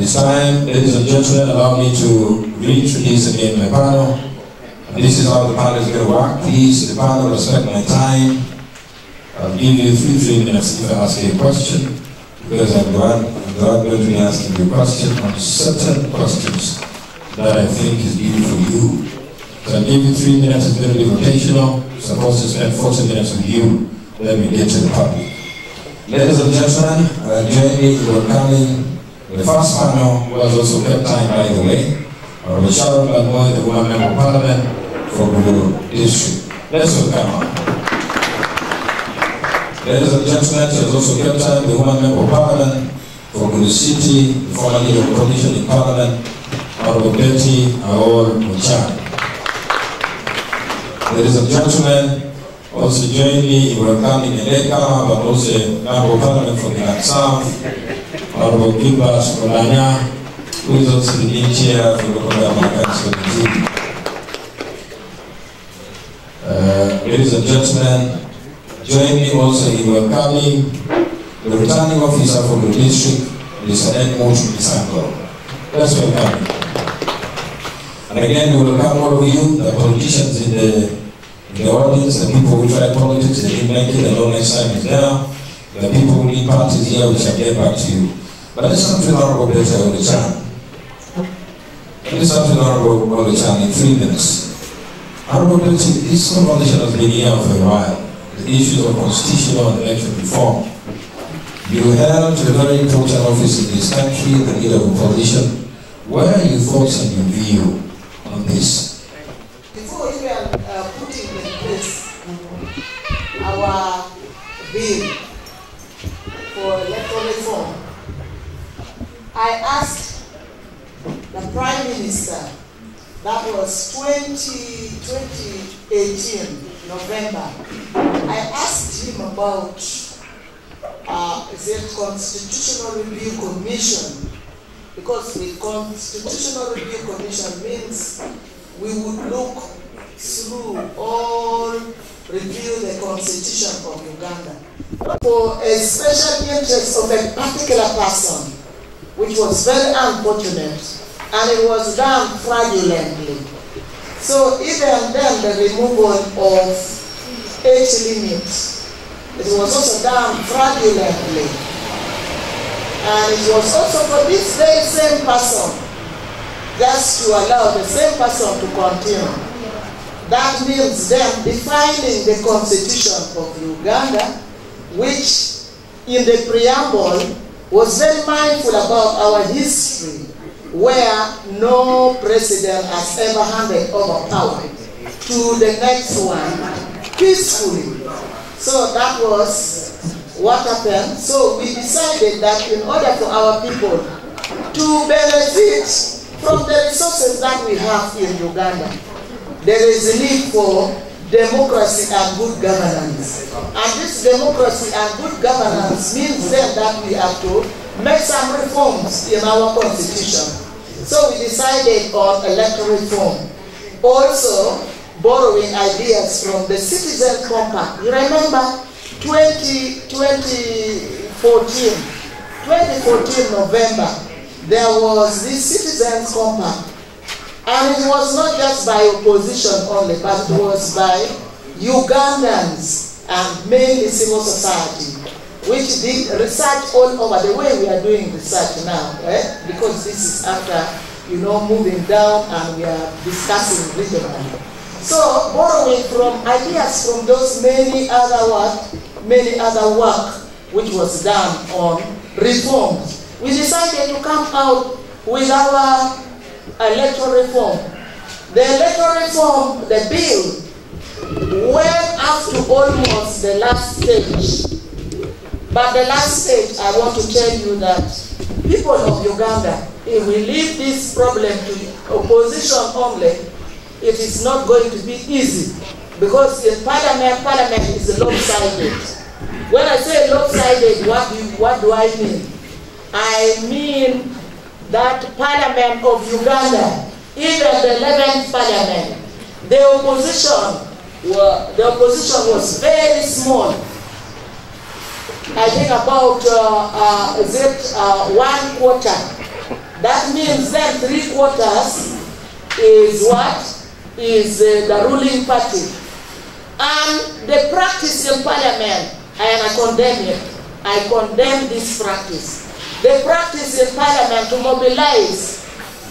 This time, ladies and gentlemen, allow me to reintroduce again my panel. And this is how the panel is going to work. Please, the panel, respect my time. I'll give you 3 minutes if I ask you a question, because I'm going to be asking you a question on certain questions that I think is due for you. So I'll give you 3 minutes, it's going to be rotational. Supposed to spend 40 minutes with you, then we get to the public. Ladies and gentlemen, join me in welcoming the first panel, who has also kept time, by the way, Sharon Balmoy, the woman member of parliament for Gulu District. Let's welcome her. Ladies and gentlemen, she has also kept time, the woman member of parliament for Gulu City, the former leader of opposition in parliament, Honorable Betty Aor Mochan. Ladies and gentlemen, also join me in welcoming Electoral, but also member of parliament from the South, Honorable Gilbert Olanya, who is also the lead chair for the local government council committee. Ladies and gentlemen, join me also in welcoming the returning officer from the district, Mr. Edmund Misango. Let's welcome him. And again, we welcome all of you, the politicians in the audience, the people who try politics, they didn't make it, the long next time is there. The people who lead parties here, we shall get back to you. But let's come to Honorable Betty Olichan. Let's come to Honorable Olichan in 3 minutes. Honorable Betty, this conversation has been here for a while. The issues of constitutional and election reform. You held a very important office in this country, the leader of opposition. What are your thoughts and your view on this? Before we are putting in place our bill for electoral reform, I asked the Prime Minister, that was 2018, November, I asked him about the Constitutional Review Commission, because the Constitutional Review Commission means we would look through all, review the Constitution of Uganda for a special interest of a particular person, which was very unfortunate, and it was done fraudulently. So even then, the removal of age limit, it was also done fraudulently. And it was also for this very same person, just to allow the same person to continue. That means them defining the Constitution of Uganda, which in the preamble was very mindful about our history, where no president has ever handed over power to the next one peacefully. So that was what happened. So we decided that in order for our people to benefit from the resources that we have in Uganda, there is a need for democracy and good governance. And this democracy and good governance means then that we have to make some reforms in our constitution. So we decided on electoral reform. Also, borrowing ideas from the Citizen Compact. You remember 2014 November, there was this Citizen Compact. And it was not just by opposition only, but it was by Ugandans and mainly civil society, which did research all over the way we are doing research now, because this is after, moving down and we are discussing regionally. So, borrowing from ideas from those many other work which was done on reforms, we decided to come out with our electoral reform. The electoral reform, the bill, went up to almost the last stage. But the last stage, I want to tell you that people of Uganda, if we leave this problem to opposition only, it is not going to be easy. Because in parliament is lopsided. When I say lopsided, what do I mean? I mean that Parliament of Uganda, even the 11th Parliament, the opposition was very small. I think about 1/4. that means then 3/4 is what? Is the ruling party. And the practice in parliament, and I condemn it. I condemn this practice. The practice in parliament to mobilize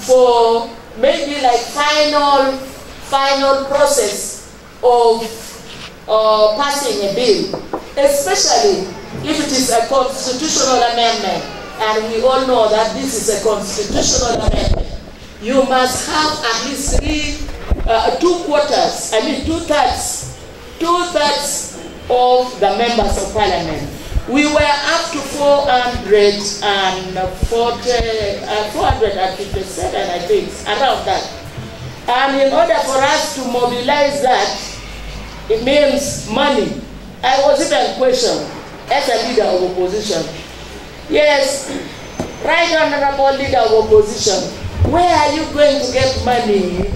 for maybe like final process of passing a bill, especially if it is a constitutional amendment, and we all know that this is a constitutional amendment. You must have at least 2/3 of the members of parliament. We were up to 457, I think, around that. And in order for us to mobilize that, it means money. I was even questioned as a leader of opposition. Yes, right honorable leader of opposition, where are you going to get money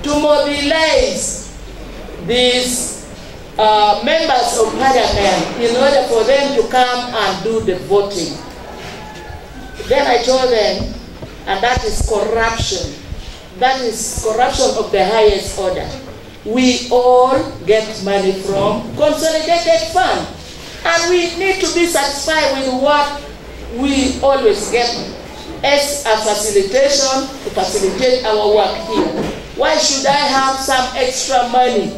to mobilize these members of parliament in order for them to come and do the voting? Then I told them, and that is corruption. That is corruption of the highest order. We all get money from consolidated fund, and we need to be satisfied with what we always get as a facilitation to facilitate our work here. Why should I have some extra money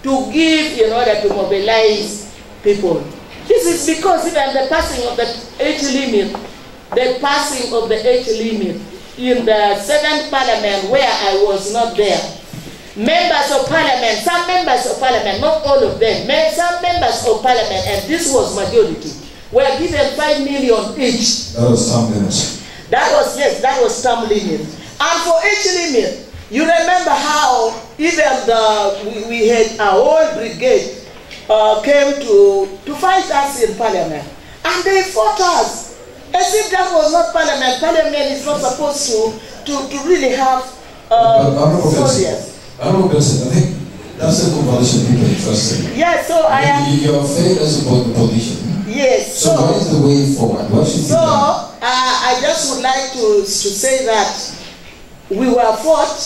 to give in order to mobilize people? This is because even the passing of the age limit in the 7th parliament, where I was not there, members of parliament, some members of parliament, not all of them, some members of parliament, and this was majority, were given 5 million each. That was term limit. That was term limit. And for age limit, you remember how even we had our whole brigade came to fight us in parliament, and they fought us as if that was not parliament. Parliament is not supposed to really have soldiers. Honorable President, I think that's the conversation people are interested in. Yes, so I am. Your failures about the position. Yes. So what is the way forward? What should be done? I just would like to say that we were fought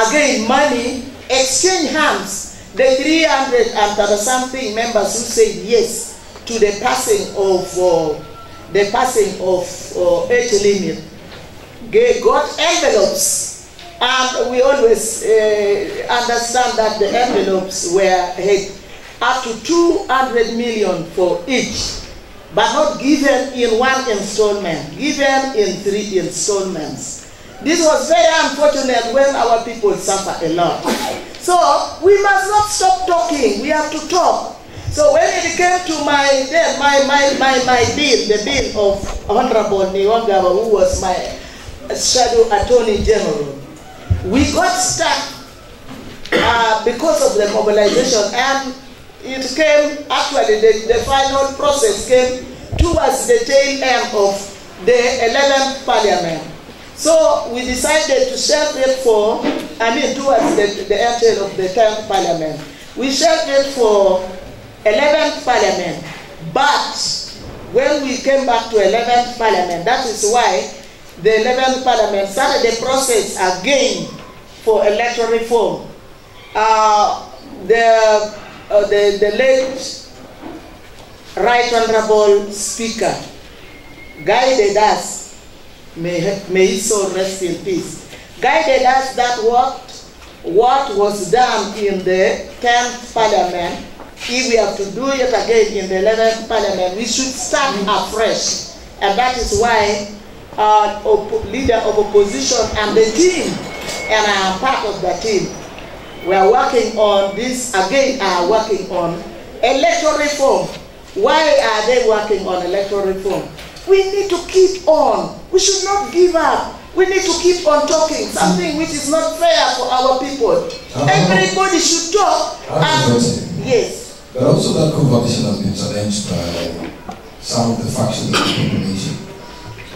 again. Money exchange hands. The 300-something members who said yes to the passing of age limit, they got envelopes. And we always understand that the envelopes were up to 200 million for each, but not given in one installment, given in 3 installments. This was very unfortunate when our people suffer a lot. So we must not stop talking. We have to talk. So when it came to my bill, the bill of Honorable Niwangaba, who was my shadow attorney general, we got stuck because of the mobilization, and it came, actually the final process came towards the tail end of the 11th parliament. So we decided to shelve it towards the end of the 10th parliament. We shelved it for 11th parliament, but when we came back to 11th parliament, that is why the 11th parliament started the process again for electoral reform. The late Right Honorable Speaker guided us, may his soul rest in peace, guided us that what was done in the 10th parliament, if we have to do it again in the 11th parliament, we should start afresh. And that is why leader of opposition and the team, and I am part of the team, we are working on this again, working on electoral reform. Why are they working on electoral reform? We need to keep on. We should not give up. We need to keep on talking, something which is not fair for our people. Everybody should talk. Yes. But also that conversation has been challenged by some of the factions of the population.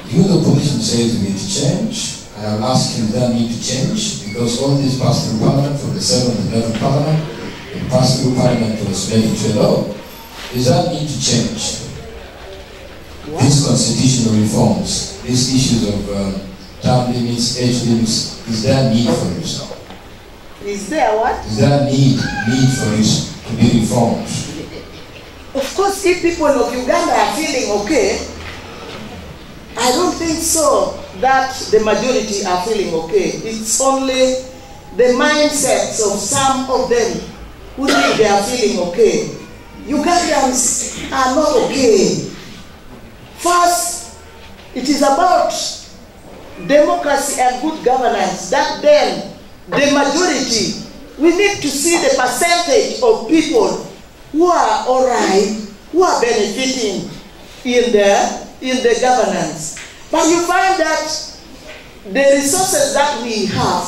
You, the opposition, says we need to change. I am asking, that need to change? Because all this passed through Parliament, from the 7th and 11th Parliament, it passed through Parliament was made into a law. Does that need to change? What? These constitutional reforms, these issues of term limits, age limits, is there a need for this? Is there what? Is there a need for this to be reformed? Of course, if people of Uganda are feeling okay, I don't think so that the majority are feeling okay. It's only the mindsets of some of them who think they are feeling okay. Ugandans are not okay. First, it is about democracy and good governance. That then, the majority, we need to see the percentage of people who are all right, who are benefiting in the governance. But you find that the resources that we have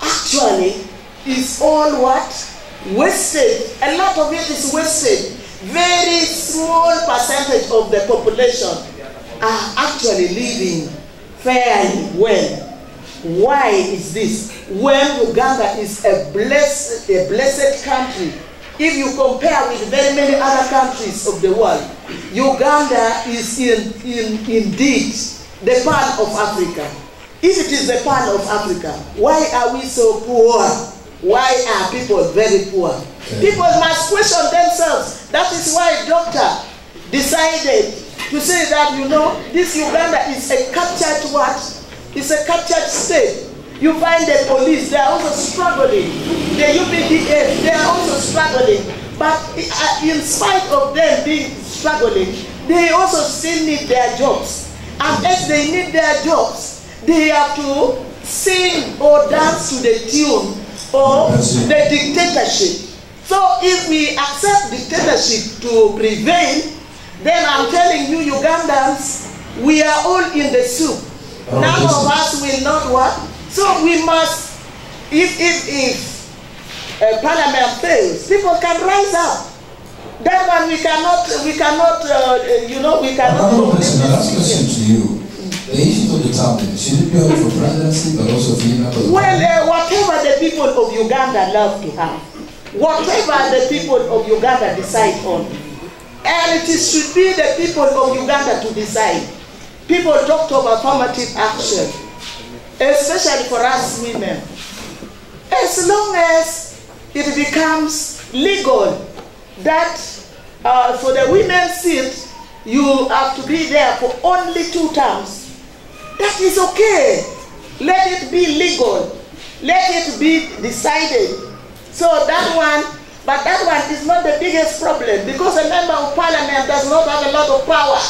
actually is all what? Wasted. A lot of it is wasted. Very small percentage of the population are actually living fairly well. Why is this? When Uganda is a blessed country, if you compare with very many other countries of the world, Uganda is indeed the Pearl of Africa. If it is the Pearl of Africa, why are we so poor? Why are people very poor? People must question themselves. That is why doctor decided to say that, you know, this Uganda is a captured what? It's a captured state. You find the police, they are also struggling. The UPDF, they are also struggling. But in spite of them being struggling, they also still need their jobs. And as they need their jobs, they have to sing or dance to the tune of the dictatorship. So if we accept dictatorship to prevail, then I'm telling you, Ugandans, we are all in the soup. None of us will not work. So we must, if parliament fails, people can rise up. That one we cannot. Another question, my last question to you. The issue of the term, should it be only for presidency, but also for you? Well, whatever the people of Uganda love to have, whatever the people of Uganda decide on, and it should be the people of Uganda to decide. People talked of affirmative action, especially for us women. As long as it becomes legal that for the women's seat, you have to be there for only 2 terms, that is okay. Let it be legal. Let it be decided. So that one, but that one is not the biggest problem, because a member of parliament does not have a lot of power.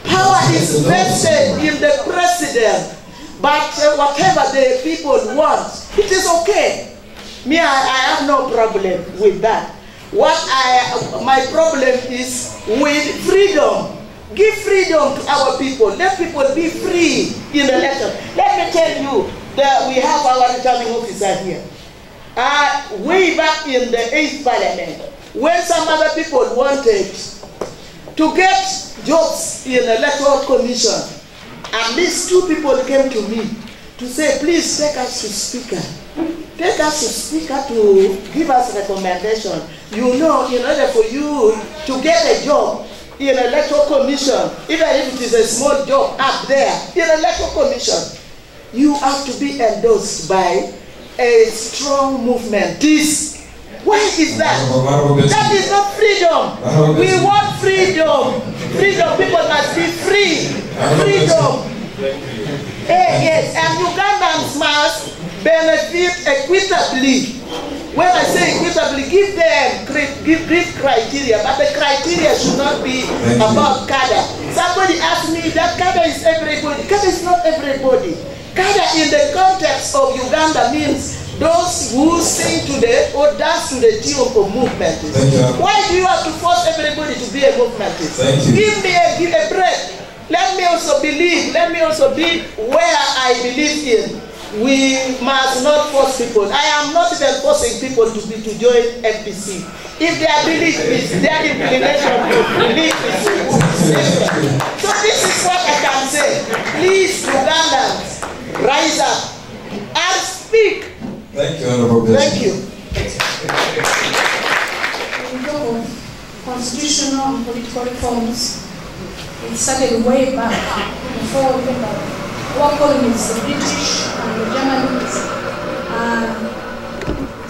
Power is vested in the president. But whatever the people want, it is okay. Me, I have no problem with that. My problem is with freedom. Give freedom to our people. Let people be free in the election. Let me tell you that we have our returning officer here. Way back in the 8th parliament, when some other people wanted to get jobs in the Electoral Commission, at least 2 people came to me to say, please take us to speaker. Take us to speaker to give us recommendation. You know, in order for you to get a job in an Electoral Commission, even if it is a small job up there, in an Electoral Commission, you have to be endorsed by a strong movement. Why is that? That is not freedom. We want freedom. Freedom. People must be free. Freedom. Yes, and Ugandans must benefit equitably. When I say equitably, give them criteria, but the criteria should not be about cadre. Somebody asked me that cadre is everybody. Cadre is not everybody. Cadre in the context of Uganda means those who sing to the or dance to the tune of movement. Why do you have to force everybody to be a movement? Give me a break. Let me also believe. Let me also be where I believe in. We must not force people. I am not even forcing people to join FPC. If their belief is their inclination to believe is. So this is what I can say. Please, Ugandans, rise up and speak. Thank you, Honorable President. Thank you. In terms of constitutional and political reforms, it started way back before colonies, the British and the Germans,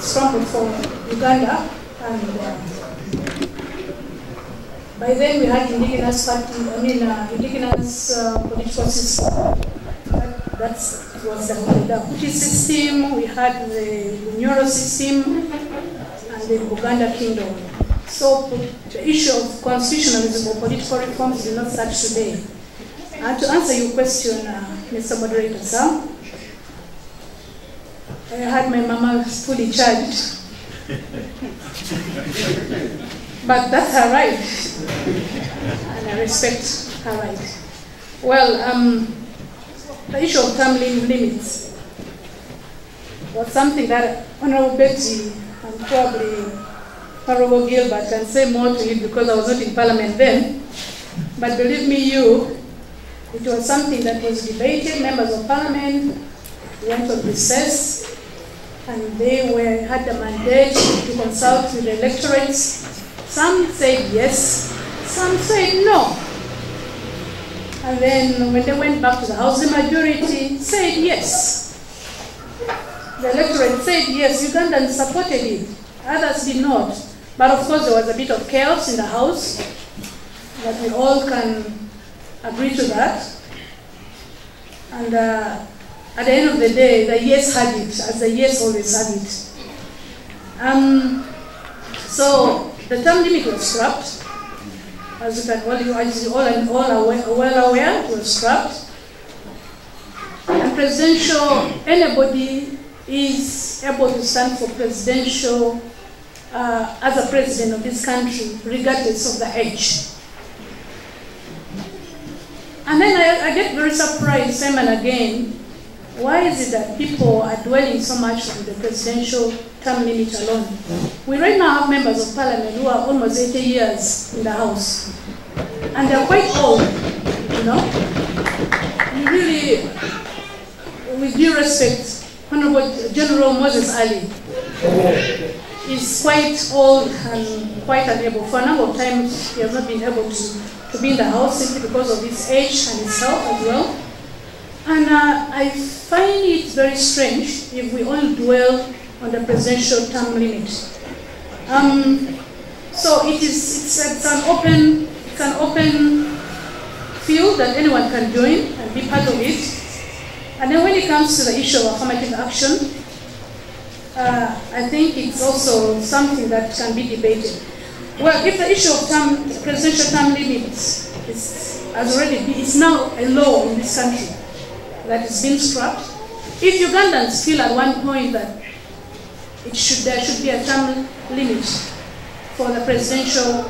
struggled for Uganda, and by then we had indigenous indigenous political system. That was the Hutu system. We had the Nyoro system and the Uganda kingdom. So the issue of constitutionalism or political reforms did not start today. And to answer your question, Mr. Moderator, sir, I had my mama fully charged. But that's her right. And I respect her right. Well, the issue of term limits was something that Honorable Betty and probably Honorable Gilbert can say more to it because I was not in Parliament then. But believe me, it was something that was debated. Members of Parliament went on recess, and they had the mandate to consult with the electorates. Some said yes, some said no. And then when they went back to the House, the majority said yes. The electorate said yes, Ugandans supported it, others did not. But of course there was a bit of chaos in the House, but we all can agree to that. And at the end of the day, the yes had it, as the yes always had it. So the term limit was scrapped. As you all are well aware, it was scrapped. And anybody is able to stand for presidential as a president of this country, regardless of the age. And then I get very surprised, time and again, why is it that people are dwelling so much on the presidential term limit alone? We right now have members of Parliament who are almost 80 years in the House. And they're quite old, you know. You really, with due respect, Honorable General Moses Ali is quite old and quite unable. For a number of times, he has not been able to be in the House simply because of his age and his health as well. And I find it very strange if we only dwell on the presidential term limit. So it's an open field that anyone can join and be part of it. And then when it comes to the issue of affirmative action, I think it's also something that can be debated. Well, if the issue of presidential term limits is now a law in this country that is being scrapped, if Ugandans feel at one point that there should be a term limit for the presidential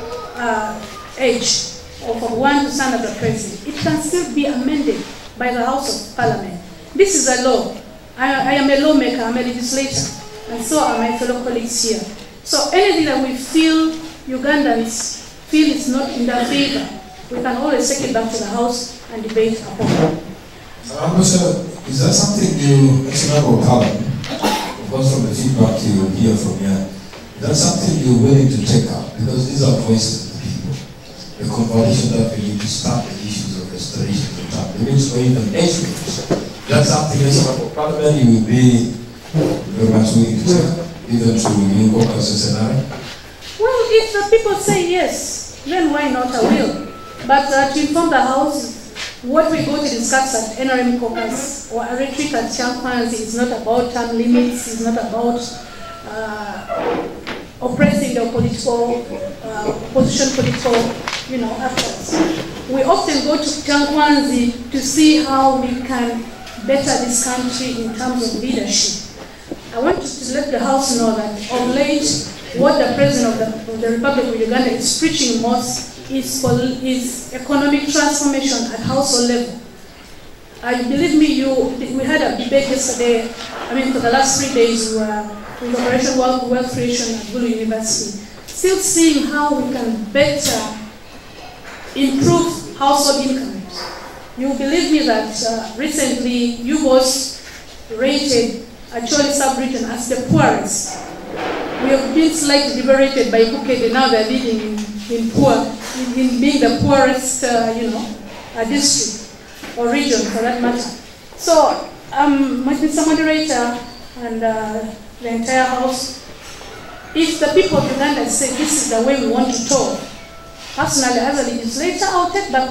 age, or for one to stand as a president, it can still be amended by the House of Parliament. This is a law. I am a lawmaker, I'm a legislator, and so are my fellow colleagues here. So anything that we feel Ugandans feel is not in their favor, we can always take it back to the House and debate upon it. Ambassador, is that something you, as a member of Parliament, of course from the feedback you hear from here, that's something you're willing to take up? Because these are voices of the people. The conversation that we need to start the issues of restoration of the time. The means for even nations. That's something as a member of Parliament you will be very much willing to take up, even to new caucus scenario? Well, if the people say yes, then why not? I will. But to inform the House, what we go to discuss at NRM caucus or a retreat at Chankwanzi is not about term limits, it's not about oppressing the political actors. We often go to Chankwanzi to see how we can better this country in terms of leadership. I want to let the House know that of late, what the President of the Republic of Uganda is preaching most is economic transformation at household level. Believe me, we had a debate yesterday, for the last 3 days, we were in Operation Wealth Creation at Gulu University, still seeing how we can better improve household incomes. You believe me that recently, UBOS rated Acholi sub-region as the poorest. We have been slightly liberated by Bukete, now they're leading in being the poorest, district or region for that matter. So, Mr. Moderator and the entire House, if the people of Uganda say this is the way we want to talk, personally, as a legislator, I'll take back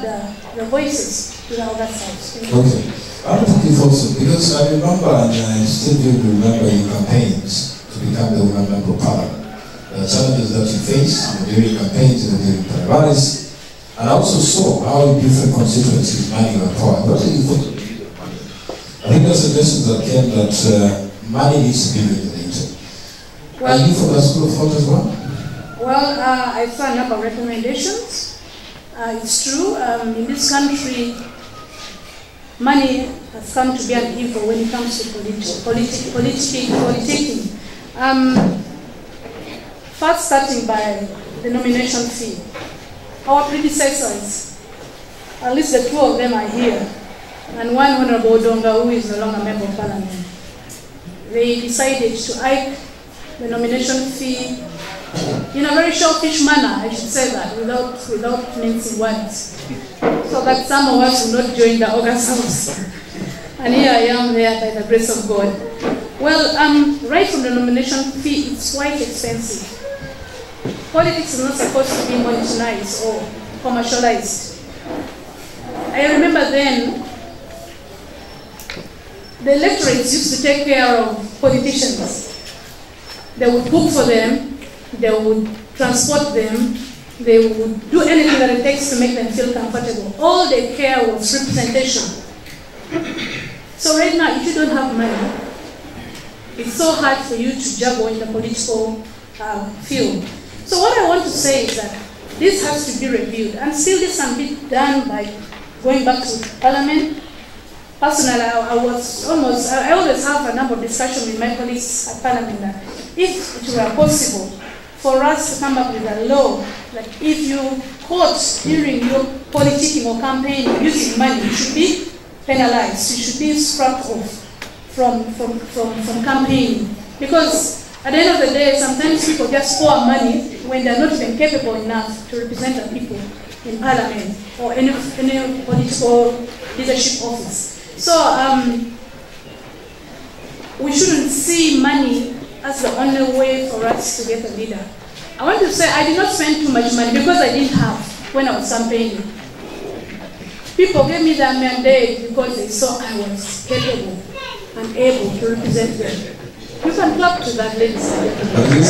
the voices to the other side. Okay. I'll take it also, because I remember, and I still do remember your campaigns to become the women member of parliament. The challenges that you face during campaigns and during primaries, and I also saw how in different constituencies money were power. What do you think? I think there's a message that came that money needs to be regulated. Are you from that school of thought as well? Well, I saw a number of recommendations. It's true, in this country, money has come to be an evil when it comes to politicking. First, starting by the nomination fee. Our predecessors, at least the two of them are here, and one Honorable Donga, who is no longer member of parliament, they decided to hike the nomination fee in a very selfish manner, I should say that, without mincing words, so that some of us will not join the August House. And here I am there by the grace of God. Well, right from the nomination fee, it's quite expensive. Politics is not supposed to be monetized or commercialized. I remember then, the electorates used to take care of politicians. They would book for them, they would transport them, they would do anything that it takes to make them feel comfortable. All they care was representation. So right now, if you don't have money, it's so hard for you to juggle in the political field. So what I want to say is that this has to be reviewed, and still this can be done by going back to Parliament. Personally, I always have a number of discussions with my colleagues at Parliament that if it were possible for us to come up with a law, like if you caught during your politicking or campaign using money, you should be penalized. You should be scrapped off from campaigning. Because at the end of the day, sometimes people just pour money when they're not even capable enough to represent the people in Parliament or any political leadership office. So we shouldn't see money as the only way for us to get a leader. I want to say I did not spend too much money because I didn't have when I was campaigning. People gave me that mandate because they saw I was capable and able to represent them. You can clap to that, ladies and gentlemen.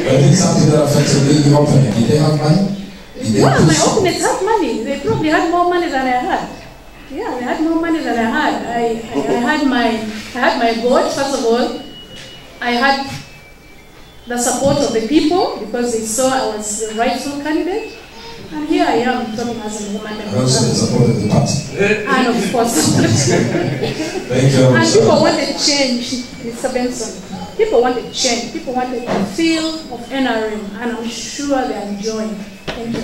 I think something that affects the opening. Did they have money? Yeah, my opponents had money. They probably had more money than I had. Yeah, they had more money than I had. I had my vote, first of all. I had the support of the people because they saw I was the rightful candidate. And here I am talking as a woman. And also the support of the party. And of course. Thank you. And people wanted change, Mr. Benson. People wanted change. People wanted to feel of NRM, and I'm sure they're enjoying. Thank you.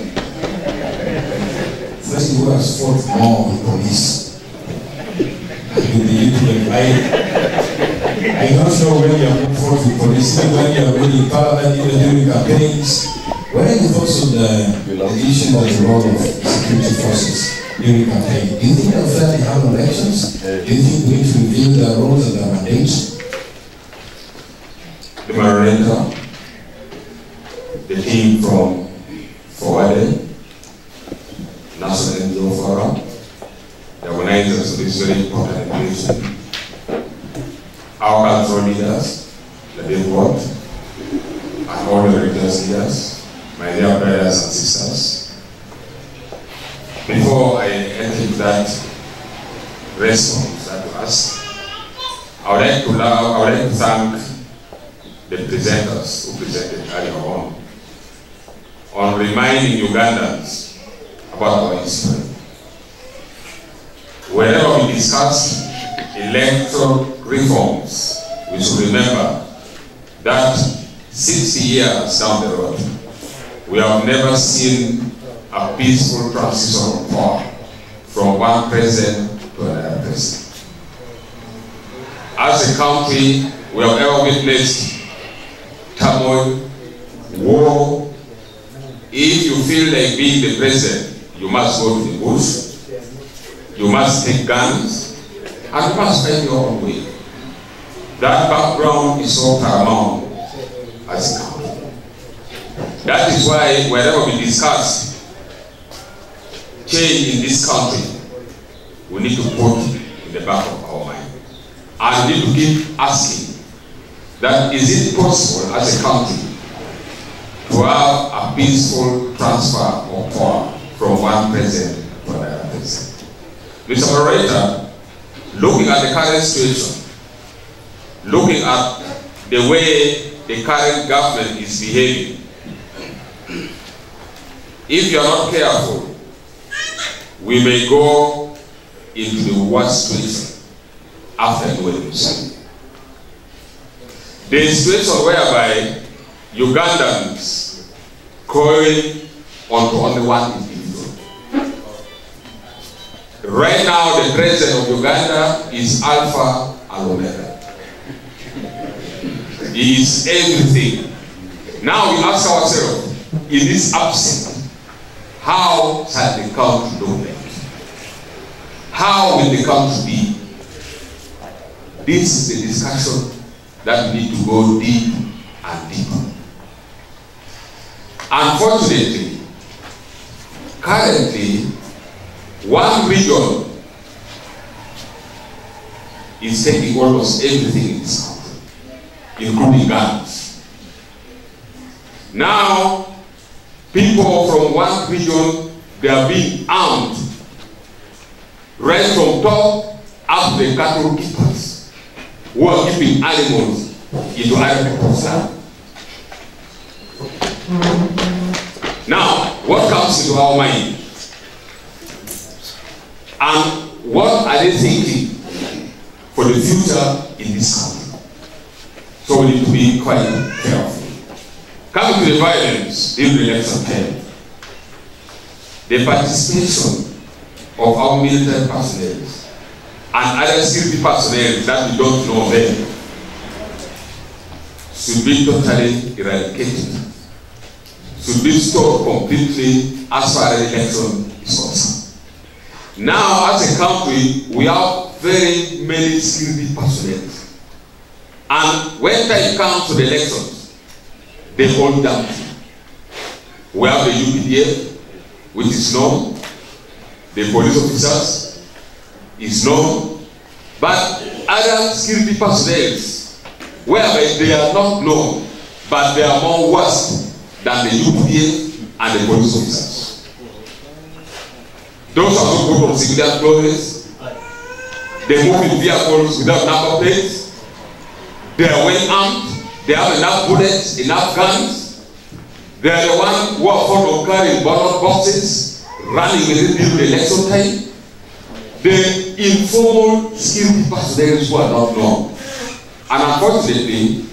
First, who has fought more with police? I'm not sure when you have fought with police, even when you are really in Parliament, even during campaigns. What are your thoughts on the issue of the role of security forces during campaign? Do you think they'll fairly have elections? Do you think we need to review their roles and their mandates? The moderator, the team from Forwarded, National NGO Forum, the organizers of this very important occasion, our cultural leaders, the big board, and all the religious leaders, my dear brothers and sisters. Before I enter into that response that you asked, I would like to thank the presenters who presented earlier on reminding Ugandans about our history. Whenever we discuss electoral reforms, we should remember that 60 years down the road, we have never seen a peaceful transition of power from one president to another president. As a country, we have ever witnessed turmoil, war. If you feel like being the president, you must go to the bush. You must take guns, and you must find your own way. That background is so paramount as a country. That is why whenever we discuss change in this country, we need to put in the back of our mind. And we need to keep asking that is it possible as a country to have a peaceful transfer of power from one president to another president. Mr. Moderator, looking at the current situation, looking at the way the current government is behaving, if you are not careful, we may go into the worst situation after the election. The situation whereby Ugandans calling onto only one individual. Right now, the president of Uganda is Alpha and Omega. He is everything. Now we ask ourselves, in this absence, how shall the country look like? How will the country be? This is the discussion that we need to go deep and deeper. Unfortunately, currently, one region is taking almost everything in this country, including guns. Now, people from one region, they are being armed, right from top up to the cattle keepers, who are keeping animals into other people's land. Now, what comes into our mind? And what are they thinking for the future in this country? So we need to be quite careful. Coming to the violence in the election time, the participation of our military personnel and other security personnel that we don't know them should be totally eradicated, should be stopped completely as far as the election is concerned. Now, as a country, we have very many security personnel. And when time comes to the elections, they hold down. We have the UPDF, which is known, the police officers is known, but other security personnel, whereby they are not known, but they are more worse than the UPDF and the police officers. Those are who put on civilian clothes, they move in vehicles without number plates, they are well armed, they have enough bullets, enough guns. They are the ones who are fond of carrying ballot boxes, running within the election time. The informal security personnel who are not known. And unfortunately,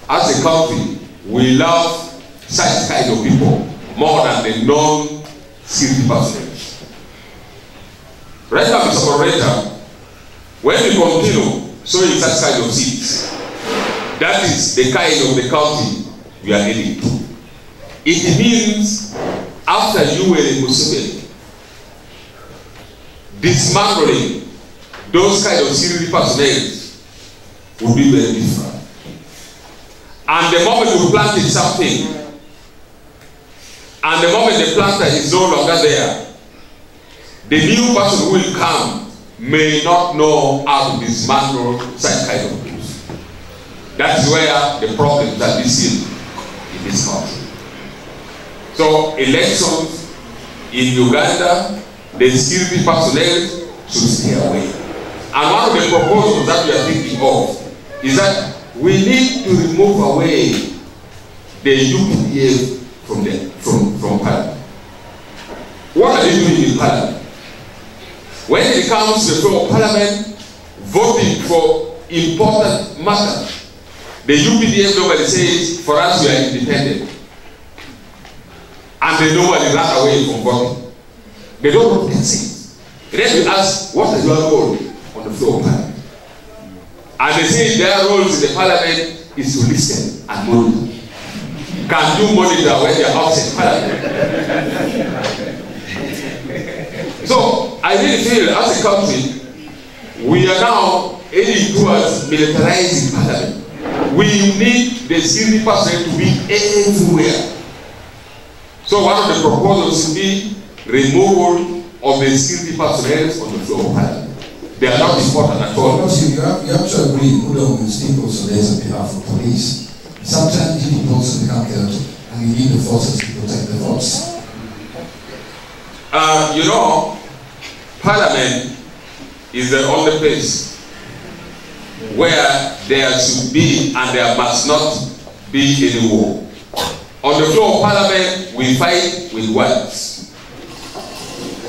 as a country, we love such kind of people more than the non-security personnel. Right now, Mr. Moderator, when we continue sowing such kind of seeds, that is the kind of the country we are heading to. It means after you were in Museveni, dismantling those kind of security personnel would be very different. And the moment you planted something, and the moment the planter is no longer there, the new person who will come may not know how to dismantle such kind of things. That's where the problems that we see in this country. So elections in Uganda, the security personnel should stay away. And one of the proposals that we are thinking of is that we need to remove away the UPDF from Parliament. What are they doing in Parliament? When it comes to the floor of Parliament, voting for important matters, the UPDF nobody says, for us we are independent. And they nobody run away from voting. They don't know what they say. Then we ask, what is your role on the floor of Parliament? And they say their roles in the Parliament is to listen and monitor. Can you monitor when they are outside Parliament? So, I really feel as a country, we are now heading towards militarizing parliament. We need the security personnel to be everywhere. So one of the proposals will be removal of the security personnel on the floor of parliament. They are not important at all. You have to agree, Udo will speak also there on behalf of police. Sometimes you need also become chaotic, and you need the forces to protect the votes. You know, parliament is the only place where there should be and there must not be any war. On the floor of parliament, we fight with words.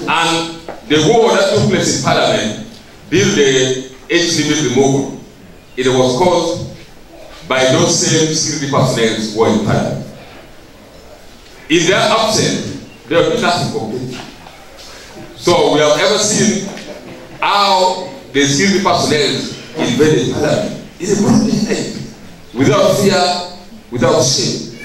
And the war that took place in parliament, till the age limit removal, it was caused by those same security personnel who were in parliament. In their absence, there will be nothing complete. So we have ever seen how the security personnel invaded parliament in a broad daylight, without fear, without shame.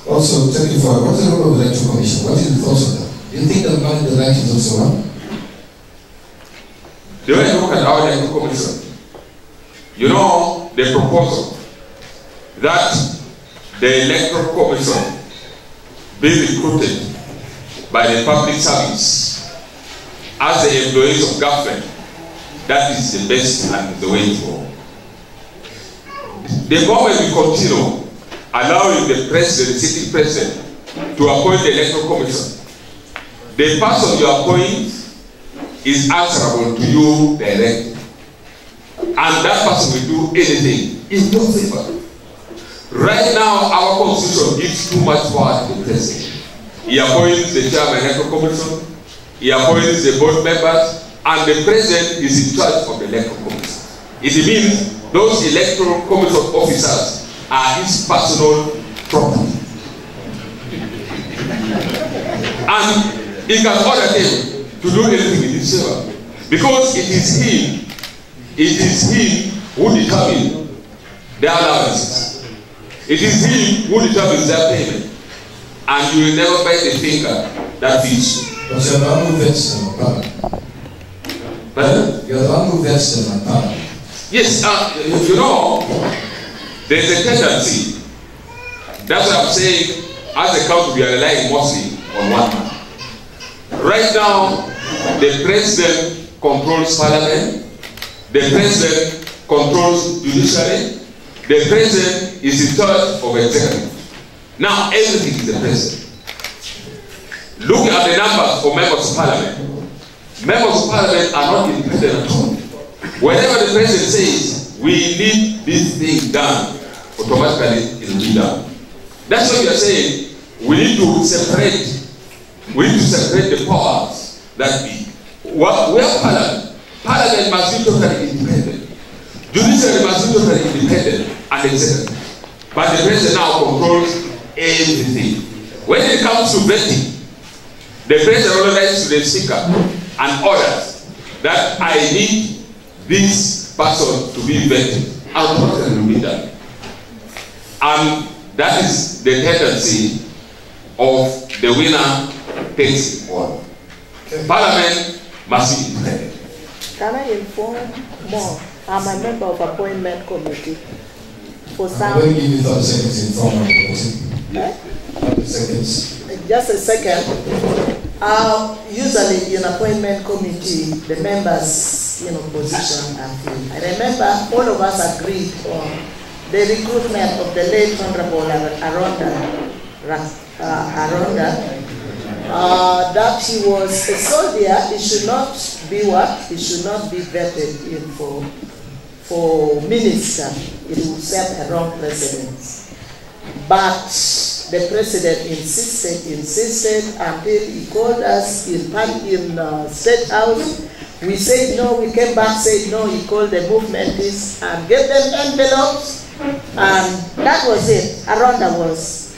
Also, tell you for what is the role of the Electoral Commission? What is the thoughts of that? Do you think that money the right is also wrong? The way you look at our Electoral Commission, you know the proposal that the Electoral Commission be recruited by the public service as the employees of government, that is the best and the way to go. The moment we continue allowing the president, the sitting president, to appoint the Electoral Commission, the person you appoint is answerable to you directly. And that person will do anything in your favor. Right now, our constitution gives too much power to the president. He appoints the chairman of the Electoral Commission, he appoints the board members, and the president is in charge of the Electoral Commission. It means those Electoral Commission officers are his personal property. And he can order them to do anything in his favor. Because it is him who determines their allowances. It is him who determines their payment. And you will never bite the finger that feeds you. But you're the one who vets them on power. But you're the one who vets them on power. Yes, you know, there's a tendency. That's what I'm saying. As a country, we are relying mostly on one man. Right now, the president controls parliament. The president controls judiciary. The president is in charge of executive. Now, everything is the president. Look at the numbers of members of parliament. Members of parliament are not independent at all. Whenever the president says, we need this thing done, automatically it will be done. That's what we are saying. We need to separate. We need to separate the powers that be. We are parliament. Parliament must be totally independent. Judiciary must be totally independent and executive. But the president now controls everything. When it comes to vetting, the president only writes to the speaker and orders that I need this person to be vetted. And automatically will be done. And that is the tendency of the winner takes all. Parliament must be independent. Can I inform more? I'm a member of appointment committee. For some, I'm going to give you 30 seconds to inform my committee. 30 seconds. Just a second. Usually in appointment committee, the members in opposition are filled. I remember all of us agreed on the recruitment of the late Honorable Aronda, that he was a soldier. He should not be what? He should not be vetted in for minister. It would set a wrong precedent. But the president insisted until he called us in State House. We said no, we came back, said no, he called the movementists and gave them envelopes, and that was it. Aronda was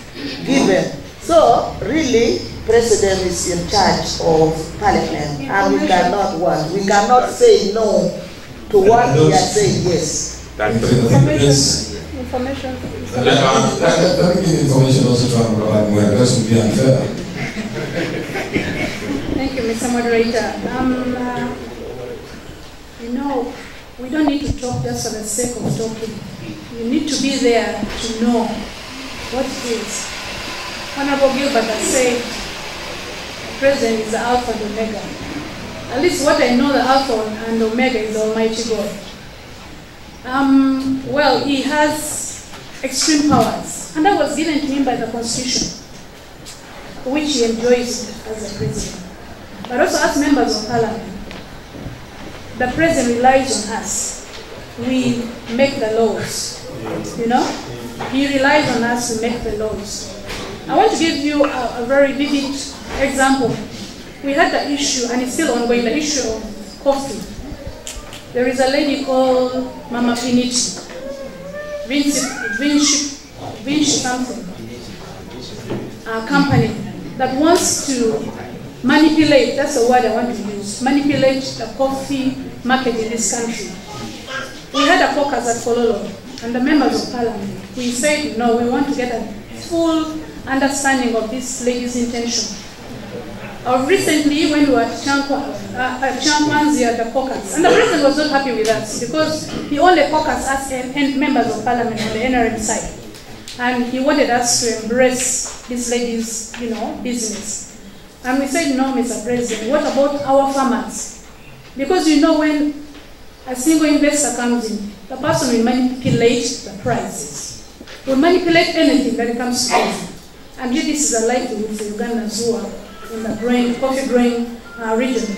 given. So really, president is in charge of parliament, and we cannot what? We cannot say no to what we are saying yes. Information. Let me give information also to Honorable Admiral, because it would be unfair. Thank you. Mr. Moderator. You know, we don't need to talk just for the sake of talking. You need to be there to know what it is. Honorable Gilbert has said the President is the Alpha and Omega. At least what I know, the Alpha and Omega is the Almighty God. Well, he has extreme powers, and that was given to him by the Constitution, which he enjoys as a president. But also as members of Parliament, the President relies on us. We make the laws, you know? He relies on us to make the laws. I want to give you a very vivid example. We had the issue, and it's still ongoing, the issue of coffee. There is a lady called Mama Finiti, Vinci something, a company that wants to manipulate, that's the word I want to use, manipulate the coffee market in this country. We had a caucus at Kololo, and the members of Parliament, we said, no, we want to get a full understanding of this lady's intention. Recently, when we were at Chankwanzi at the caucus, and the President was not happy with us because he only caucused us and members of Parliament on the NRM side. And he wanted us to embrace this lady's, you know, business. And we said, no, Mr. President, what about our farmers? Because you know when a single investor comes in, the person will manipulate the prices. Will manipulate anything that comes to coffee. And yet this is a livelihood for Ugandans who are in the coffee growing region.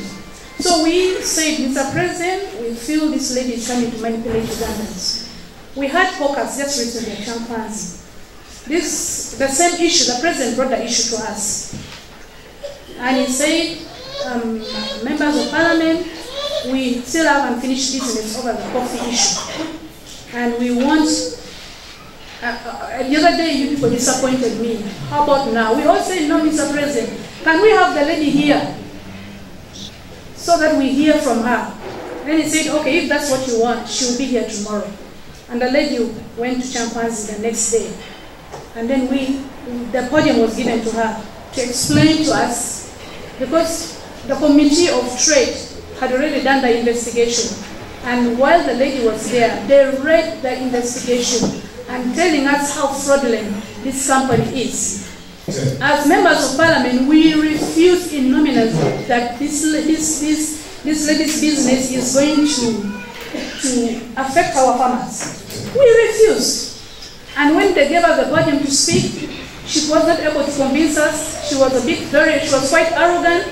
So we said, Mr. President, we feel this lady is coming to manipulate Ugandans. We had caucus just recently at Chankwanzi. The same issue, the President brought the issue to us. And he said, members of Parliament, we still have unfinished business over the coffee issue. And we want, the other day you people disappointed me. How about now? We all said, no, Mr. President, can we have the lady here so that we hear from her? Then he said, okay, if that's what you want, she'll be here tomorrow. And the lady went to Chankwanzi the next day. And then the podium was given to her to explain to us, because the Committee of Trade had already done the investigation. And while the lady was there, they read the investigation and telling us how fraudulent this company is. As members of Parliament, we refuse in nominal that this lady's business is going to affect our farmers. We refused. And when they gave her the podium to speak, she was not able to convince us. She was quite arrogant.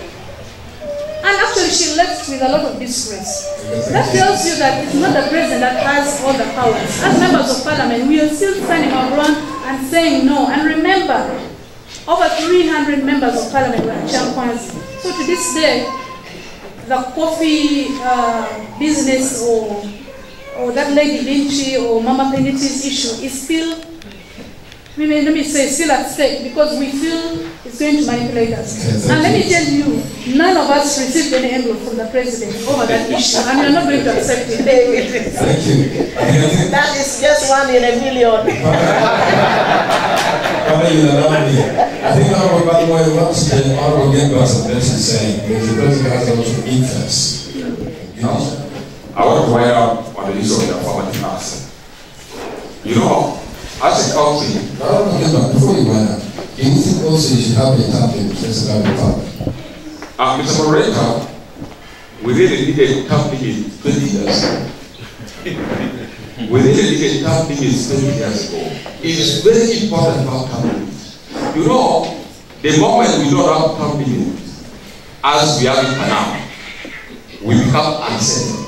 And actually she left with a lot of disgrace. That tells you that it's not the President that has all the powers. As members of Parliament, we are still standing our ground and saying no. And remember, over 300 members of Parliament were at Chankwanzi. So to this day, the coffee business or that lady Vinci or Mama Peniti's issue is still, let me say, still at stake, because we feel it's going to manipulate us. And let me tell you, none of us received any envelope from the President over that issue, and we are not going to accept it. Thank you. That is just 1 in a million. I think Honorable Badmoy, what's the Honorable Gilbert's attention saying? Because the President has a lot of interest. I want to wind up on the issue of the affirmative action. You know, as a country, before you wind up, do you think also you should have a tap in President Republic? Mr. Moderator, we really needed tap limit 20 years. We really needed tap limit 20 years ago. It's very important about tap limit. You know, the moment we don't have tap limit, as we have it now, we become uncertain.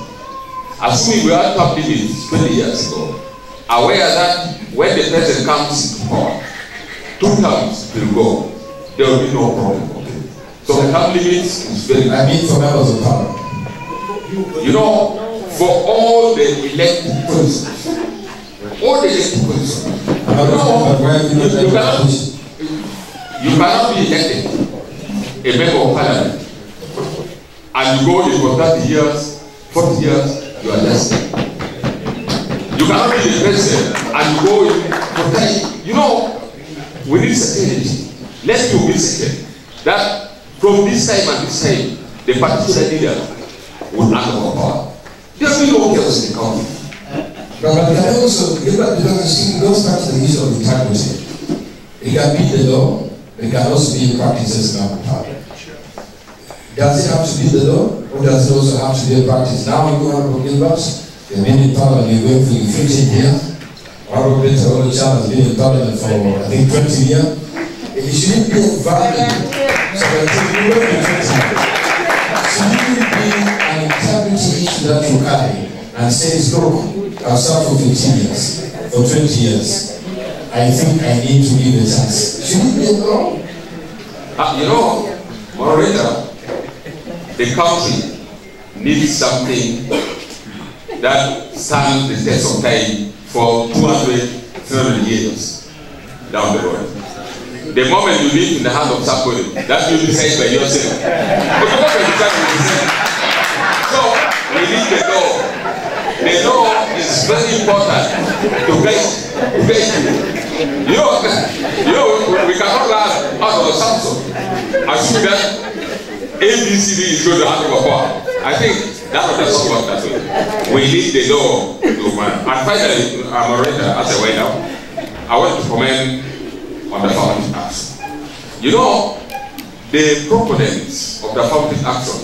Assuming we had tap limit 20 years ago, aware that when the President comes into power, 2 terms will go, there will be no problem. Okay? So the tap limit is very important. I mean for members of Parliament. You know, for all the elected persons, you cannot be elected a member of Parliament and you go in for 30 years, 40 years, you are less. You cannot be the president and you go in for 30. You know, we need certainty. Let you be certain that from this time and this time, the particular leader would hand over power. There will be no chaos in the country. But can also, because it goes back to the issue of integrity. It can be the law, it can also be practices in our power. Does it have to be the law, or does it also have to be a practice? Now, you Honorable Gilbert, you've been in Parliament, you're going for 15 years. Honorable Peter Oluchan has been in Parliament for, I think, 20 years. It shouldn't be a value. So that you work in 20 years. Shouldn't it be an integrity issue that you carry and says, look, I've served for 15 years, for 20 years. I think I need to give a chance. Shouldn't it be a law? You know, moderator, the country needs something that stands the test of time for 200, 300 years down the road. The moment you live in the hand of somebody, that you decide by yourself. But you don't decide by yourself. So, we need the law. The law is very important to guide you. You know, we cannot learn out of Samson. Assume that ABCD is going to hand over power. I think that doesn't work that way. We need the law to man. And finally, moderator, as I went out, I want to comment on the affirmative action. You know, the proponents of the affirmative action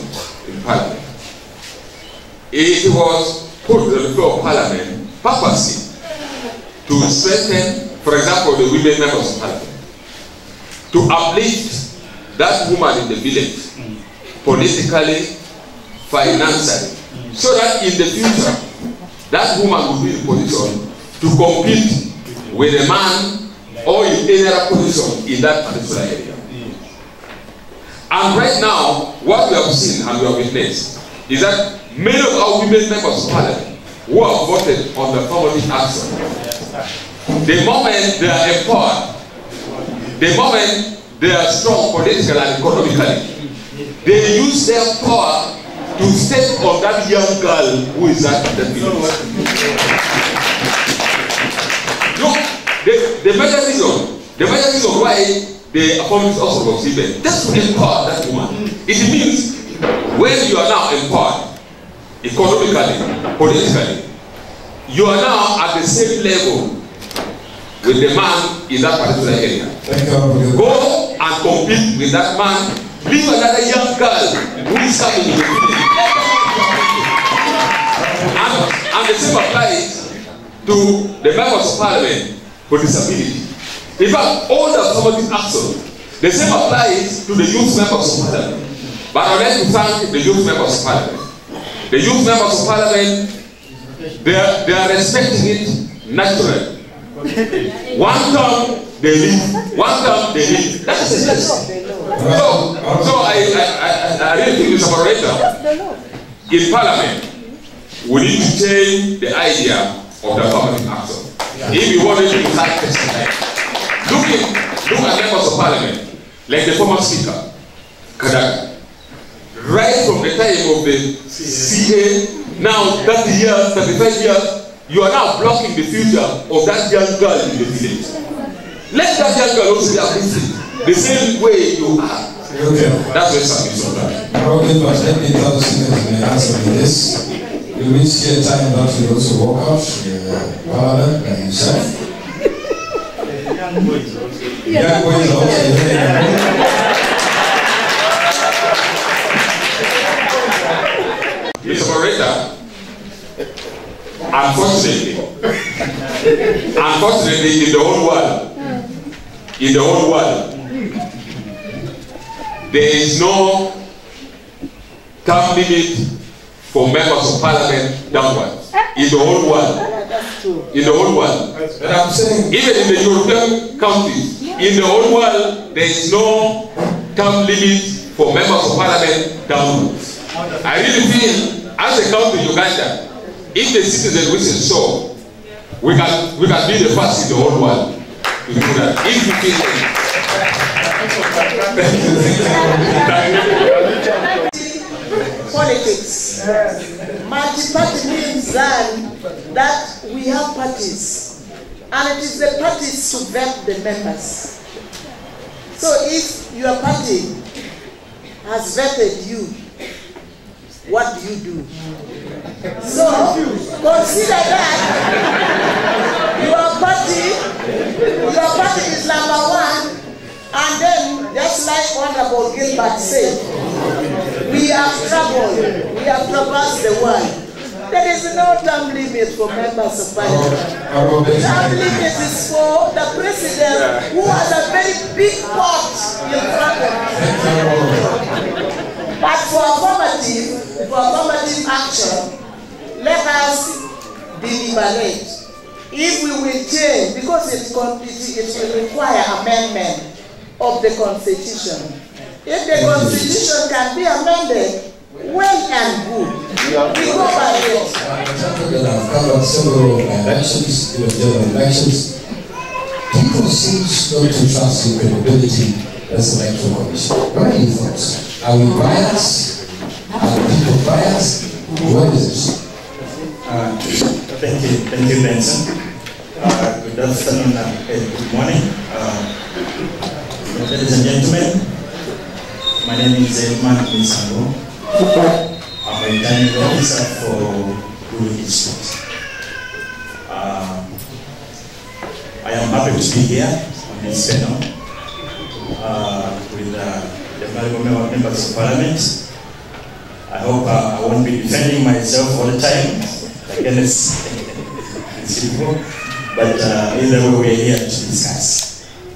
in Parliament, it was put on the floor of Parliament purposely to strengthen, for example, the women members of Parliament, to uplift that woman in the village politically, financially, so that in the future, that woman will be in position to compete with a man or in any other position in that particular area. And right now, what we have seen and we have witnessed is that many of our women members of Parliament who have voted on the affirmative action, the moment they are empowered, the moment they are strong politically and economically, they use their power to step on that young girl who is at the village. Look, the major reason why the affirmative action was given, that's to empower that woman. It means when you are now empowered, economically, politically, you are now at the same level with the man in that particular area. Go and compete with that man. Leave another young girl who is coming in the village. And the same applies to the members of Parliament for disability. In fact, all the affirmative action, the same applies to the youth members of Parliament. But I would like to thank the youth members of Parliament. The youth members of Parliament, they are respecting it naturally. One term they leave, one term they leave. That is the case. So I really think, Mr. Moderator, in Parliament, we need to change the idea of the affirmative action. If we wanted to start testing, look at members of Parliament, like the former Speaker, Kadaga. Right from the time of the CA, now 30 years, 35 years, you are now blocking the future of that young girl in the village. Let that young girl also be uplifted the same way you are. Okay. That's where submission is done. Okay, but let me tell the speakers may answer me this. You will see a time that you also walk out, Parliament and yourself. Young boys are also there. Mr. Moderator, unfortunately, in the whole world, there is no term limit for members of Parliament downwards. In the whole world. In the whole world. But I'm saying, even in the European countries, in the whole world, there is no term limit for members of Parliament downwards. I really feel, as a country, Uganda, if the citizens wishes so, we can be the first in the whole world to do that. If you feel politics. Multi-party means that we have parties, and it is the parties to vet the members. So if your party has vetted you, what do you do? So consider that your party is number one, and then just like Honorable Gilbert said, we have traveled, we have traversed the world. There is no term limit for members of parliament. Term limit is for the president who has a very big pot in front of him. But for affirmative action, let us deliberate. If we will change, because it will require amendment of the Constitution. If the Constitution can be amended, well and good. We go by it. I've covered several elections, even general elections. People seem not to trust the credibility as the Electoral Commission. What are your thoughts? Are we biased? Are people biased? What is it? Thank you, Benson. Good afternoon and good morning. Ladies and gentlemen, my name is Edmund Misango. I'm a returning officer for Gulu City. I am happy to be here on this panel with the members of Parliament. I hope I won't be defending myself all the time against these people, but either way we are here to discuss.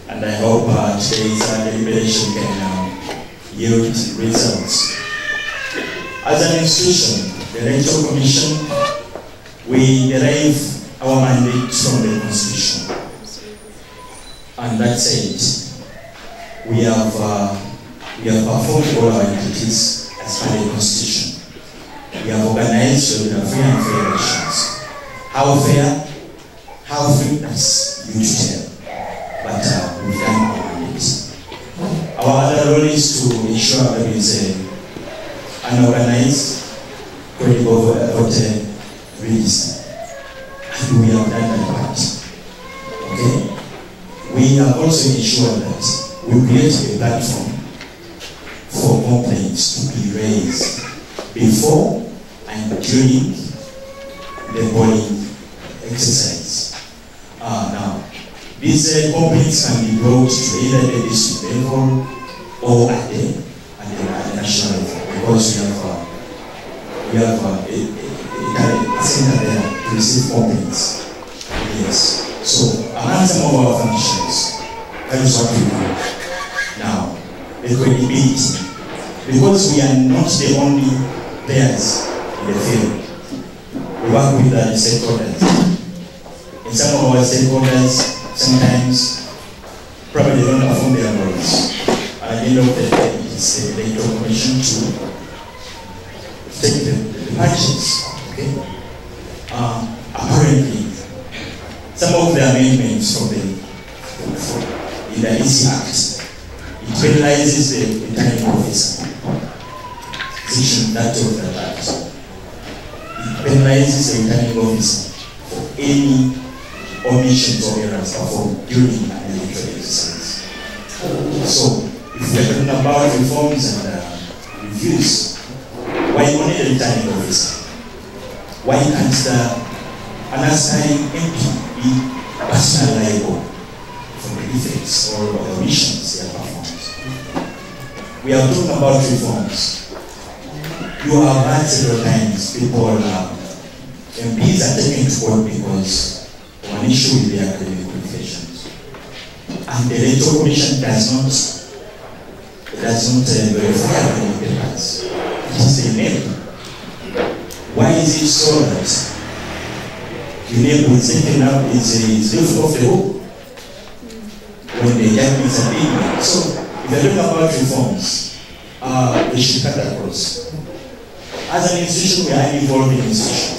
And I hope today's deliberation can yield results. As an institution, the Electoral Commission, we derive our mandate from the Constitution. And that said, we have performed all our duties as per the Constitution. We have organized free and fair elections. How fair? How free? That's you to tell. But we've done our mandate. Our other role is to ensure that there is an organized, credible voter register. And we have done that part. Okay? We have also ensured that we create a platform for complaints to be raised before and during the polling exercise. Now, these complaints can be brought to either the district level or at the national level, because we have a center there to receive complaints. Yes. So, among some of our functions, that is what we do. Now, the credibility. Because we are not the only players in the field. We work with the stakeholders. In some of our stakeholders, sometimes probably don't perform their roles. At the end of the day, it's the Electoral Commission to take the actions. Okay? Apparently, some of the amendments from in the EC Act, it penalizes the returning officer. Section that of the Act. It penalizes the returning officer for any omissions or errors performed during an electoral exercise. So, if we are talking about reforms and reviews, why only the returning officer? Why can't an assigned MP be personally liable for the defects or the omissions they have performed? We are talking about reforms. You have heard several times people, MPs are taken to court because of an issue with their academic qualifications. And the Electoral Commission does not verify academic papers. It is the name. Why is it so that the name is taken up, is lifted off the hook when the judgments are being made? So, if you're talking about reforms, we should cut across. As an institution, we are an evolving institution.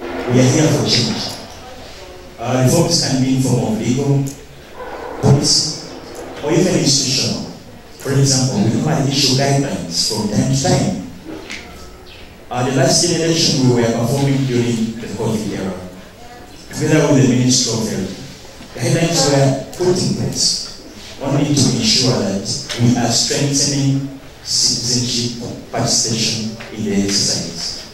We are here for change. Reforms can be in form of legal, policy, or even institutional. For example, we might issue guidelines from time to time. The last election we were performing during the COVID era, together with the Ministry of Health, guidelines were put in place only to ensure that we are strengthening citizenship participation in the exercise.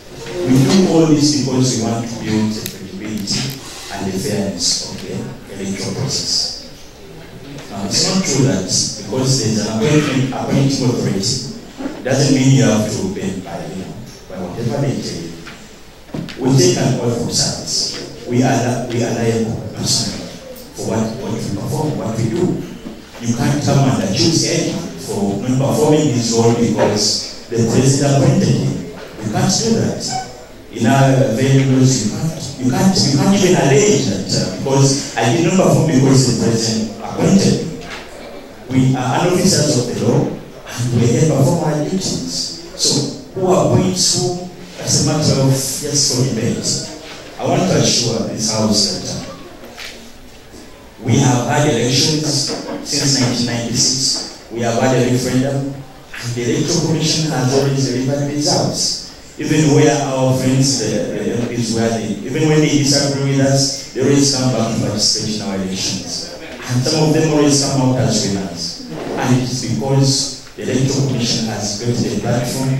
We do all this because we want to build the credibility and the fairness of the electoral process. Now, it's not true that because there's an appointing authority doesn't mean you have to obey by whatever they tell you. We take an oath of service. We are liable personally for what we perform, what we do. You can't come and accuse anyone for not performing his role because the president appointed him. You can't do that. In our values, you can't even allege that because I did not perform because the president appointed me. We are officers of the law and we can perform our duties. So who appoints who? As a matter of just for debate. I want to assure this House that we have had elections since 1996. We have had a referendum, and the Electoral Commission has always delivered results. Even where our friends, the MPs, even when they disagree with us, they always come back to participate in our elections. And some of them always come out as winners. And it is because the Electoral Commission has built a platform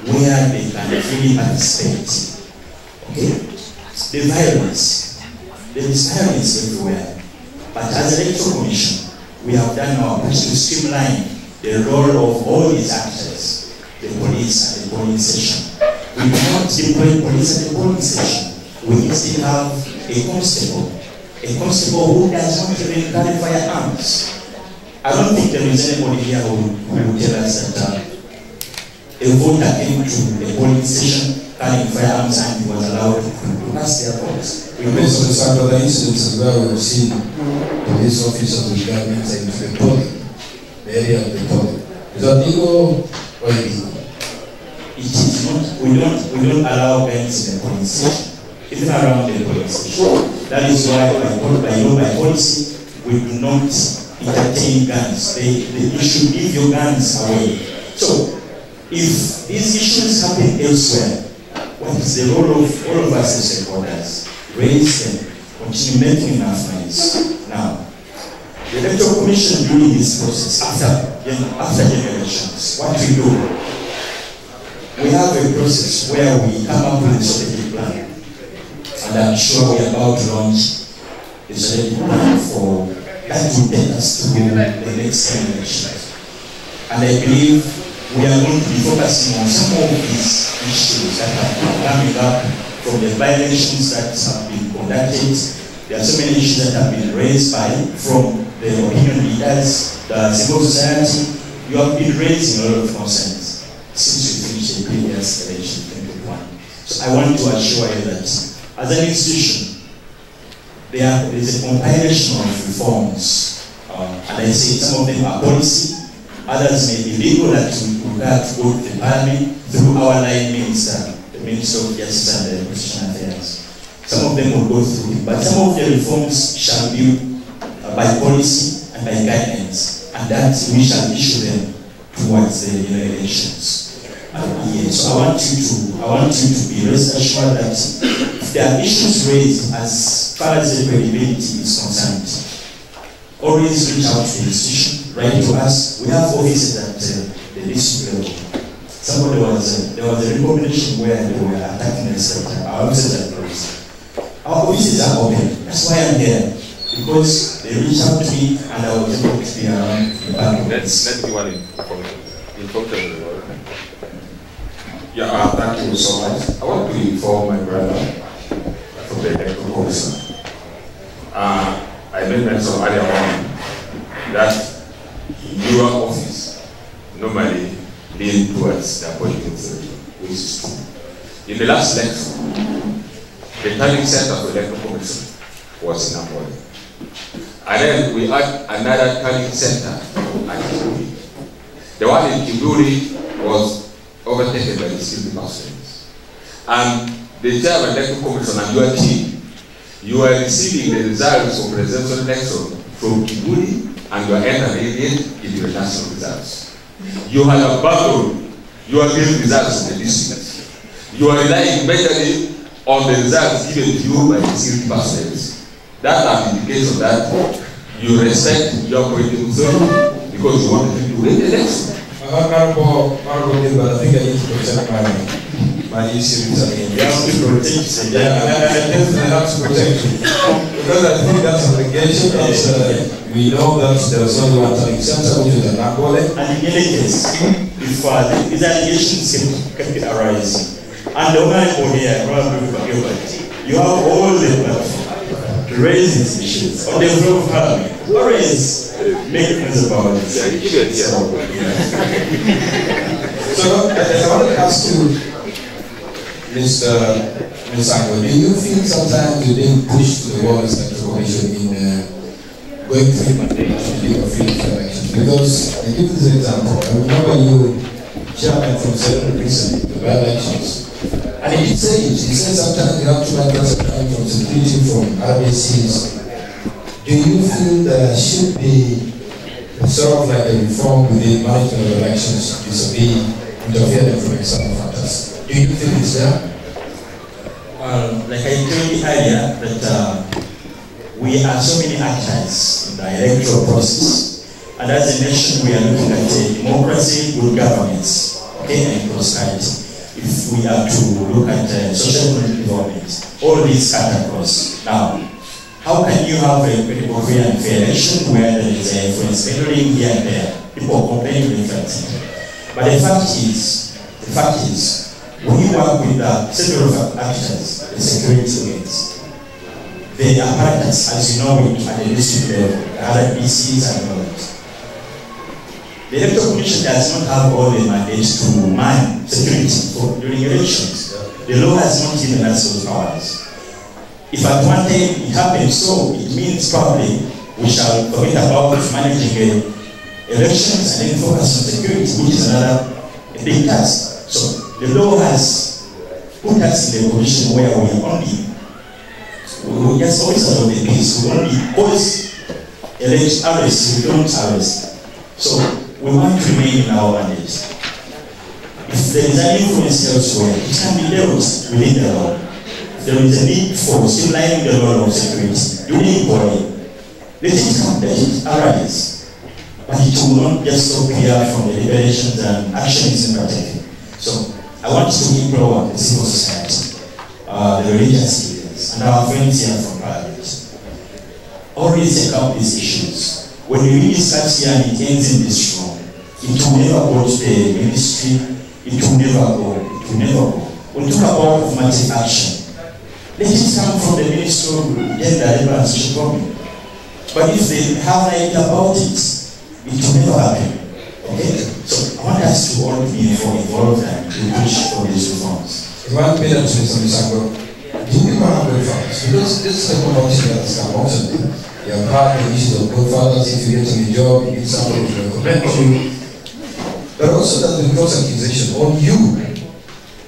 where they can really participate. Okay? The violence. There is violence everywhere. But as Electoral Commission, we have done our best to streamline the role of all these actors, the police and the polling station. We cannot deploy police at the polling station. We instead have a constable who does not even carry firearms. I don't think there is anybody here who will tell us that a voter came to a polling station carrying firearms and he was allowed to cast their votes. Based on some other instances where we've seen police officers with government and the polling, the area of the polling. Is that legal or illegal? It is not. We don't allow guns in the polling station, even around the polling station. That is why by policy we do not entertain guns. You should give your guns away. So if these issues happen elsewhere, what is the role of all of us as stakeholders? Raise them, continue making enough noise. Now, the Electoral Commission during this process, after generations, what we do, we have a process where we come up with a strategic plan. And I'm sure we are about to launch a strategic plan for that will take us through the next elections. And I believe we are going to be focusing on some of these issues that have been coming up from the by-elections that have been conducted. There are so many issues that have been raised from the opinion leaders, the civil society. You have been raising a lot of concerns since we finished the previous election, 2021. So I want to assure you that as an institution, there is a compilation of reforms. And I say some of them are policy, others may be legal that we have to go to the parliament through our line minister, the Minister of Justice and Constitutional Affairs. Some of them will go through it, but some of the reforms shall be by policy and by guidelines, and that we shall issue them towards the elections. So I want you to be rest assured that if there are issues raised as far as the credibility is concerned, always reach out to the institution, write to us. We have offices at the district level. There was a recommendation where they were attacking us that our offices are closed. Our offices are open. That's why I'm here. Because they reached out to me and I was able to be around the back. Let's be one information. Yeah, thank you so much. I want to inform my brother from the Electoral Commission. I made mention earlier on that your office normally lean towards the appointing authority, which is true. In the last election, the turning center for the Electoral Commission was in Namboya. And then we had another turning center at Kiburi. The one in Kiburi was overtaken by the security persons. And the chair of the Electoral Commission and your team, you are receiving the results of presidential election from Kiburi and you are entering it in the national results. You have abandoned your given results of the district. You are relying majorly on the results given to you by the security persons. That an indication that you respect your political authority because you want to win the election. Honorable Gilbert, I think I need to protect my issues again. You have to protect it. Yeah, I definitely have to protect it. Because I think that's an obligation that we know that there's only one turning center, which is an Angole. And in any case, if these allegations can arise, and the honorable here, you have all the platform to raise these issues on the floor of Parliament. Always make things about it. So I wanted to ask you, Mr. Ango, do you feel sometimes you're being pushed to the World Electoral Commission in going through mandates to legal free elections? Because, I give this example, I remember you, chairman from Senator recently, the by-elections, and he did say it. He said sometimes you have to make us from security from RBCs. Do you feel there should be sort of like a reform within management of elections vis-a-vis interfering from external factors? Do you think it's there? Like I told you earlier, that we are so many actors in the electoral process, and as a nation we are looking at democracy, good governance, okay, and prosperity. If we are to look at social development, all these cut across. Now, how can you have a credible, free and fair election where there is a influence peddling here and there? People complain differently. But the fact is, we work with several actors, the security units. The apparatus, as you know, at the district level, the RBCs and all that. The Electoral Commission does not have all the mandates to man security during elections. The law has not given us those powers. If at one time it happens so, it means probably we shall forget about managing elections and then focus on security, which is another big task. So the law has put us in a position where we just always out of the peace. We only cause arrests, we don't arrest. So we want to remain in our mandate. If there is an influence elsewhere, it can be dealt within the law. There is a need for streamlining the law of security during boarding. Let it arise, but it will not just so clear from the deliberations and actions in particular. So I want to implore the civil society, the religious leaders, and our friends here from Parliament. Always take up these issues. When we really start here and it ends in this room, it will never go to the ministry, it will never go, it will never go. We'll talk about affirmative action. Let it come from the Ministry of Gender, Labor and Social Problem. But if they have an idea about it, it will never happen. Okay? So I want us to all be involved and to push for these reforms. One minute, Mr. Misango. Do you have good fathers? Because this is a conversation that has come often. You have had the issues of good fathers. If you get a job, you need somebody to recommend you. But also that the cross accusation on you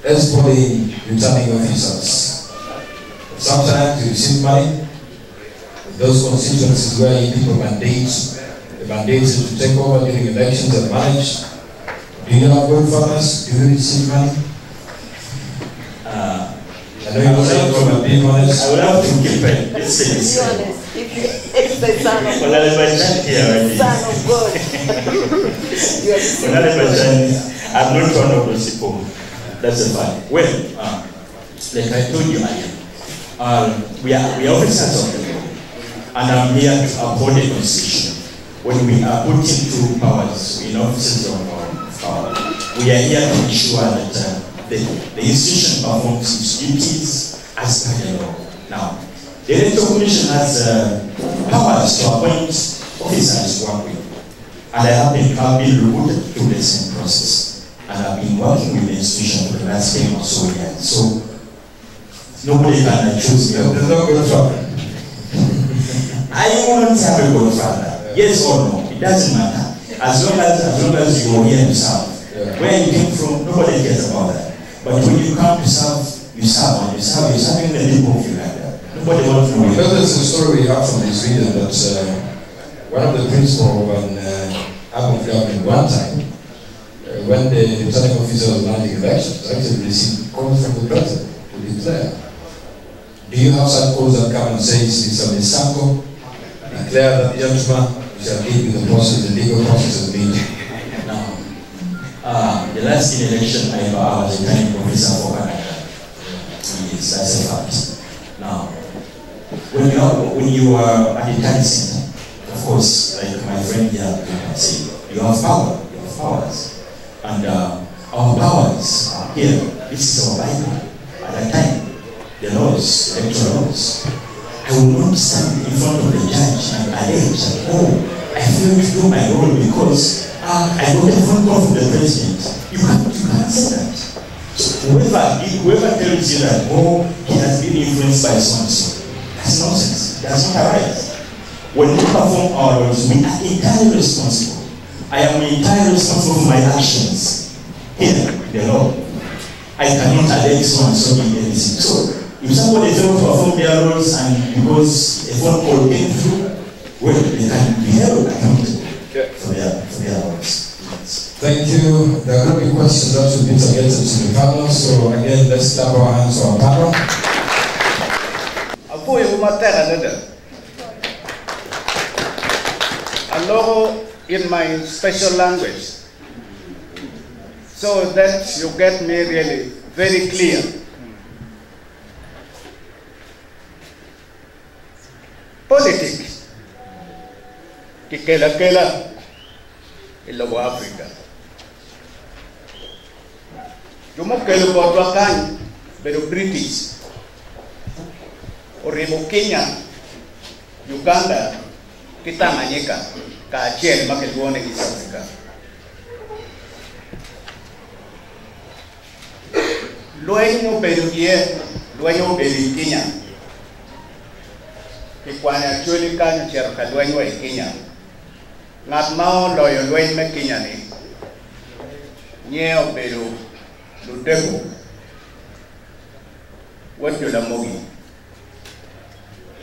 as body returning officers. Sometimes you receive money. Those constituencies where people the mandates to take over during elections and manage. Do you have good fathers? Do you receive money? I know you will say no, but being honest. I would have to keep it. Let's say this. Be honest. If the son of God. Son of God. I'm not one of those people. That's a fact. Well, like I told you earlier, we are officers of the law, and I'm here to uphold the Constitution. When we are put into powers, in offices of power, we are here to ensure that the institution performs its duties as per the law. Now, the Electoral Commission has powers to appoint officers to work with, and I have been recruited through the same process, and I've been working with the institution for the last 10 or so years. So nobody can choose me. There's no good father. I won't have a good father. Yes or no, it doesn't matter. As long as you are here to serve. Where you came from, nobody cares about that. But when you come to serve, you serve, and you're serving the people of Uganda. Nobody wants to know. Because there's a story we have from this region that one of the principals of an arm of government one time, when the returning officer was running elections, actually received calls from the president to declare. Do you have some calls that come and say, Mr. Misango, declare that the gentleman shall deal with the process, the legal process of being. Now, The last election I was a returning officer for Canada. Yes, that's a fact. Now, when you are at the time center, of course, like my friend here can say, you have power, you have powers. And our powers are here. This is our Bible. At that time, the laws, electoral laws. I will not stand in front of the judge and allege that, oh, I failed to do my role because I got a phone call from the president. You can't say that. So whoever tells you that, oh, he has been influenced by so-and-so, that's nonsense. That's not right. When we perform our roles, we are entirely responsible. I am entirely responsible for my actions. Here, the law. I cannot allege so-and-so in anything. So, if somebody fails to perform their roles and because a phone call came through, well, they can be held accountable for their roles. Thank you. There are going to be questions that will be targeted to the panel. So again, let's clap our hands to our panel. In my special language, so that you get me really very clear. Politics, kikela ilawo Africa. Jumo kelo bodwa kan pero British, oribo Kenya, Uganda, kitanganyika. Kachiel makeluone East Africa. Luenyo berugie, luenyo beri Kenya. Kikwanya chuli kanyo cherka luenyo e Kenya. Ngat mao loyo luenyo me Kenya ni. Nyeo beru ludego. Watu la mogi.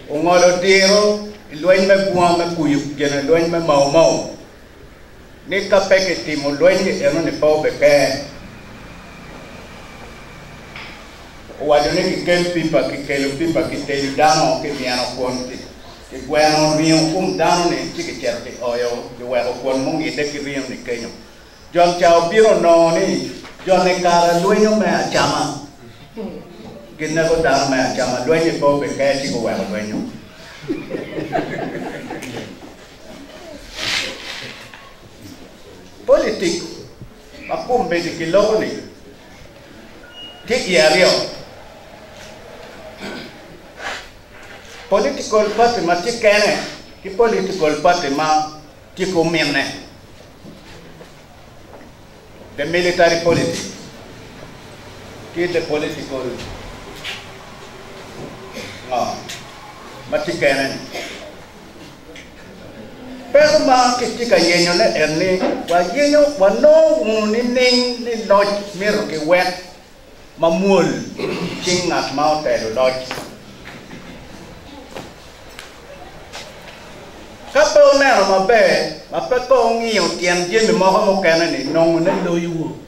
Ungolo tiro. Luenyo me buang me kuyu jena luenyo me mau ni kapeke timo luenyo eno ni pau beke wadone kikelu pipa kitelu dano ke miano konti ke gweno rio kum dano ni chiki cherke oyo yuweko kon mungi deki rio ni kenyo John chao biro no ni John ne kara luenyo me achama ginnego dano me achama luenyo pau beke chiko weko luenyo politik makumbe di kiloni kiyario political party ma tikene ki political party ma tikumene the military politics ki the political matikene pero ma kitika yenyo ne erni wa yenyo wa no ni lodge miro ke wet mamul chingat mountain lodge kapo na ma be ma pe ko ngiyo tien je mi mo kana ni no ne lo yu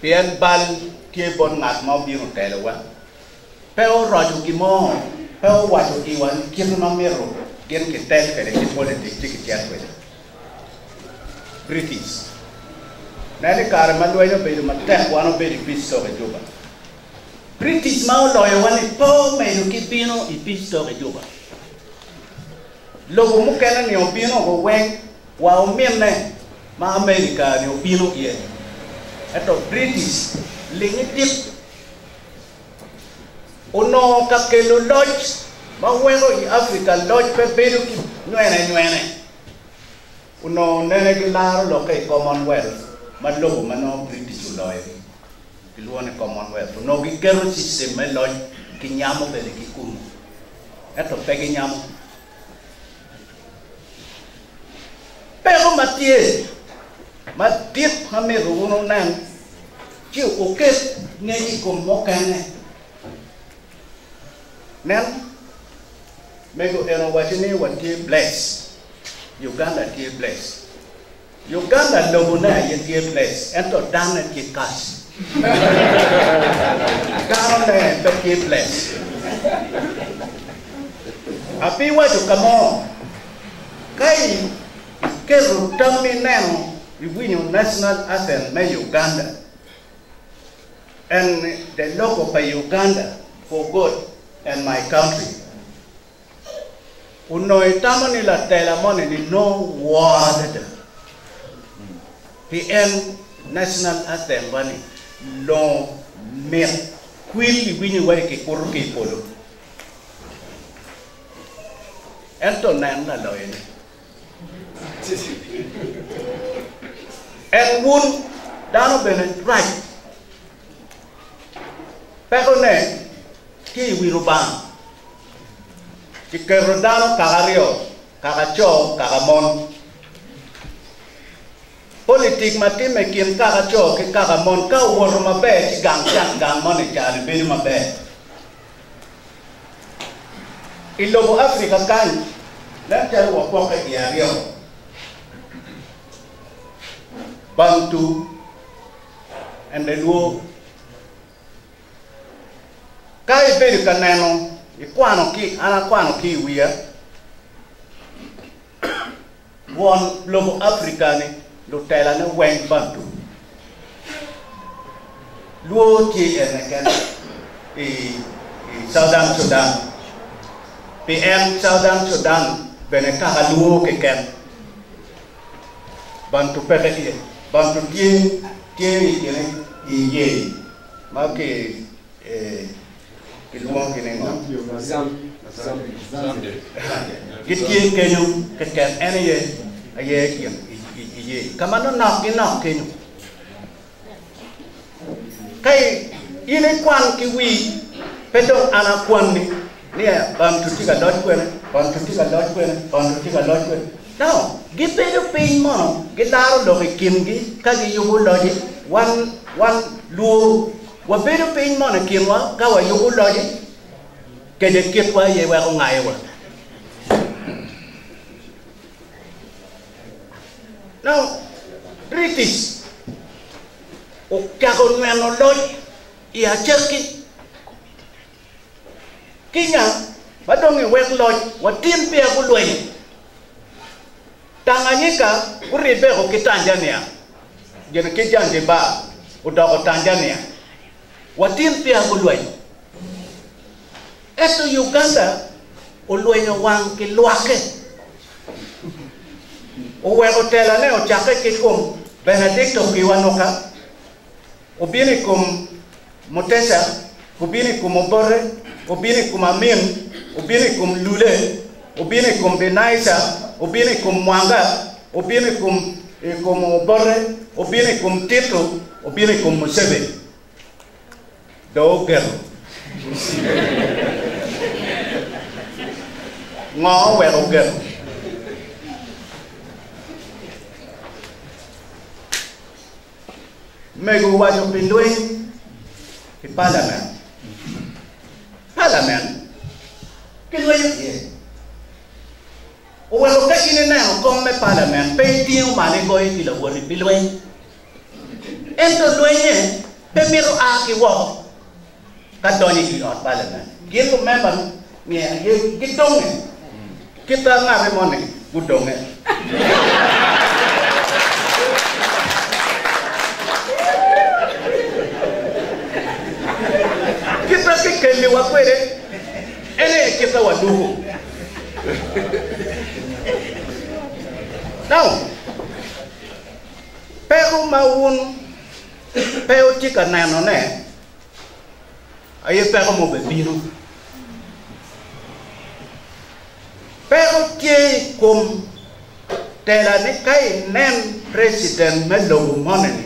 pien bal ke bon ngat ma bi mo tele wa pero roju ki mo pero wajo ki wan kin ma mero kin ke tel ke de politik ti ki atwe British na ne kar ma lo yo be ma te wano be di pisto ke juba British ma lo yo wan po me yo ki pino I pisto ke juba logo mo kana ni opino go wen wa o menne ma America ni opino ye eto British lingi tip uno kakelo lodge ma wengo I Africa lodge pe bedo ki nuene uno nene ki laro lo ke Commonwealth ma logo ma no British lawyer ki luone Commonwealth no ki kero system me lodge ki nyamo bele ki kum eto pe ki nyamo pero matie hamero uno nan ki o ke neni como kane Nen, mego eno watini wati bless. Uganda tie bless. Uganda lobuna ye tie bless. Ento dana tie cash. Dana ne tie bless. Api watu kamo kai Kero Tammy Nano, the winning national anthem by Uganda. And the logo by Uganda for God and my country. Unoi tamani la tela money ni no word. He end national anthem bani no mer kwili winyi wa ke kuruki polo. Ento nan la loyeni. And one dano bene right. Pero ne ki wirubang. Ki kerodano kagario, kagacho, kagamon. Politik mati mekin kagacho ki kagamon ka wor mabe ki gang mon chali bini mabe. Ilobo Africa kan lantar wa poka iario. Bantu and the Luo Kai beri kaneno ikwano ki ana kwano ki wia won lobo africani lo tela ne wen bantu luo ti enen Southern Sudan PM Southern Sudan bene ka luo ke ken bantu pete bantu tie ye ma ke Kiluang kinengo. Kitie kenyo keken ene ye kiam kamano nak kenyo. Kai ine kwan kiwi pedo ana kwan ni bantu tika dot kwene. Now, give pedo pain mono, get out of the kimgi, kagi yugo logi, one luo. Wabedo pain mona kinwa kawa yugo logi kede kitwa ye wa ngai wa. Now British o kago nano logi ya cherki kinya badonge wek logi watin pia kuloi Tanganyika uribe ko Tanzania jene kijanje ba udogo Tanzania Watin pia kulwai. Eto Uganda ulwai no wang ki luake. Uwe hotela ne o chake ki kum Benedicto ki wanoka. Ubini kum Mutesa, ubini kum Obore, ubini kum Amin, ubini kum Lule, ubini kum Benaisa, ubini kum Mwanga, ubini kum Obore, ubini kum Tito, ubini kum Museveni. Do girl. Ngõ well girl. Megu wa yo pindui ki parliament. Kilwe ye. O well ka ine na ko me parliament pe tiu mane go i la woni bilwe. Ento loye pe miro a ki wo Kadoni di out parliament. Gitu member ni gitong kita ngare mone gudong kita kikeli wakwere ene kita waduhu. Now Peru maun Peru tika nano ne Aye pero mo bebino. Pero tie kum tela ne kai nem president melo money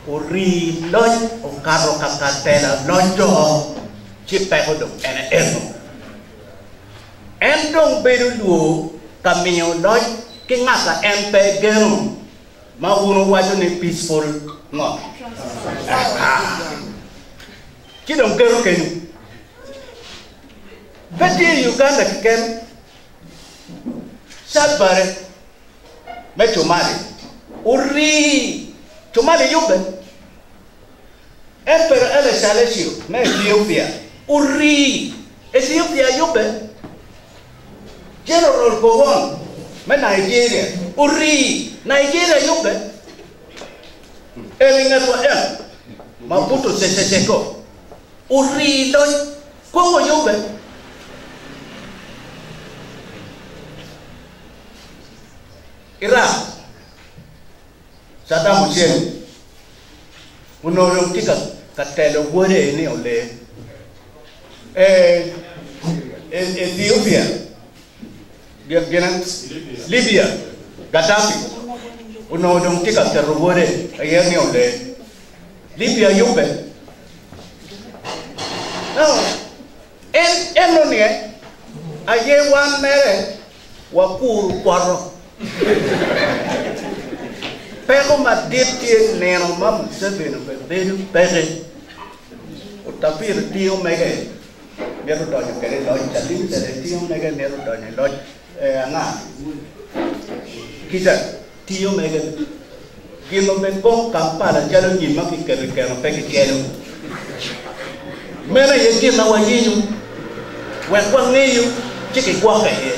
ori loy o carro kakatela lonjo chi pero do ene endong beru caminho loy que ngasa empe geno ma uno wajo ne peaceful no Kidong kero kenyu. Beti Uganda kiken Sadbare me chumali uri chumali yube Emperor ele Salesio me Ethiopia uri Ethiopia yube General Gowon me Nigeria uri Nigeria yube elinga to Maputo seko uri loy Congo yube Iraq Saddam Hussein uno tika katelo gore ni ole Ethiopia Libya Gaddafi uno tika katelo gore ayeni ole Libya yube no no ni aye wan mere wakuru kwaro pero madete neno mam sebeno pero pere o tapir tio mege mero doño kere doño chatin se tio mege mero doño doño nga kita tio mege kimo bengo kampala jalo ni maki kere kere peke kero mena yeki na wanyinyu wa kwangiyu chiki kwa kaye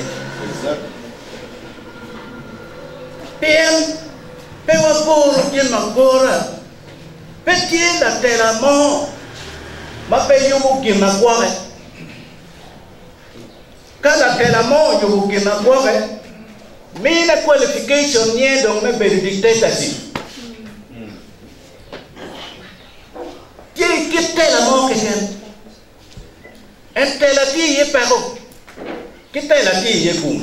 Pewa puro kien mangora, petie la tela mo, ma pe yubu kien na kware. Kada tela mo yubu kien na kware, mina qualification nye dong me be dictatorship. Tie kit tela mo kien, en tela ti ye pero, kit tela ti ye kum.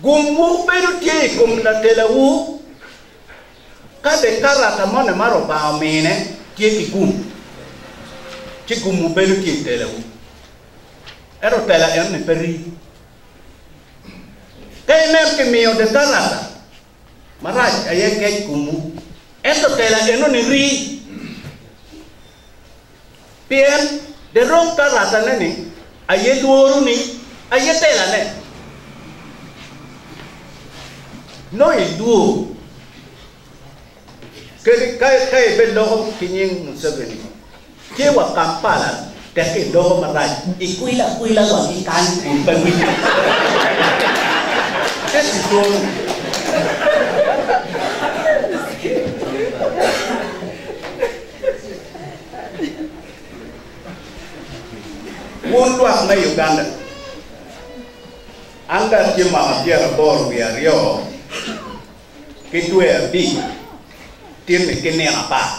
Gumbu peru tie kum na tela wu kade karata mone maro ba mine tie ki gum ti gumu peru tie tela wu ero tela en peri kay nem ke mio de karata maraj aye ke gumu ento tela eno ni ri pien de rom karata neni aye duoru ni aye tela ne no il duo que kai bello kinying Museveni ke wa Kampala take do marai ikuila wa ikan bawi kesi to wonwa na Uganda anga jema dia bor rio cái tuổi đi tiên cái nè apa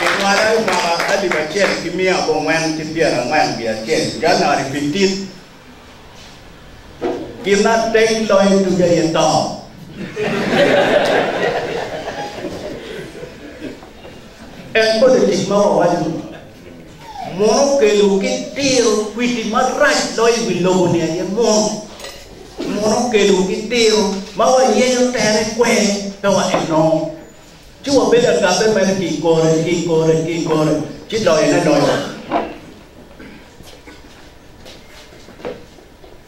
cái ngoài đó mà đã đi vào chơi cái mía bông ngoan cái bia là ngoan bia chơi cái nào thì bình tin kiếm nó đánh lôi từ cái hiện to em có được chỉnh máu vào món cái lù cái tiêu quy trình mất rách lôi vì lù này em món món cái lù cái tiêu mau ye yo tere kwe to wa eno chuo be da ka be me ki kore chi loi na loi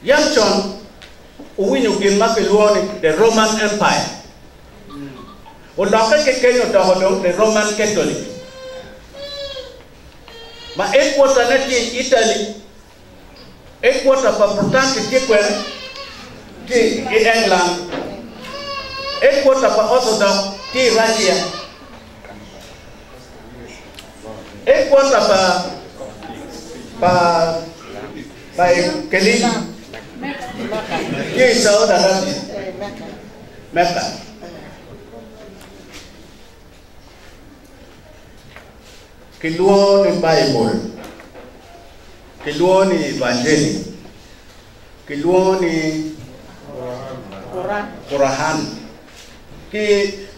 yam chon uwinyo kin ma ke luoni the Roman Empire o da ka ke yo da ho the Roman Catholic ma e kwota na ti Italy e kwota pa protestant ke kwe ti England e kwota pa Orthodox ti Russia e kwota pa Kelly ti Saudi Arabia Mecca che luogo nel Bible che luogo nei Vangeli che luogo nei Quran che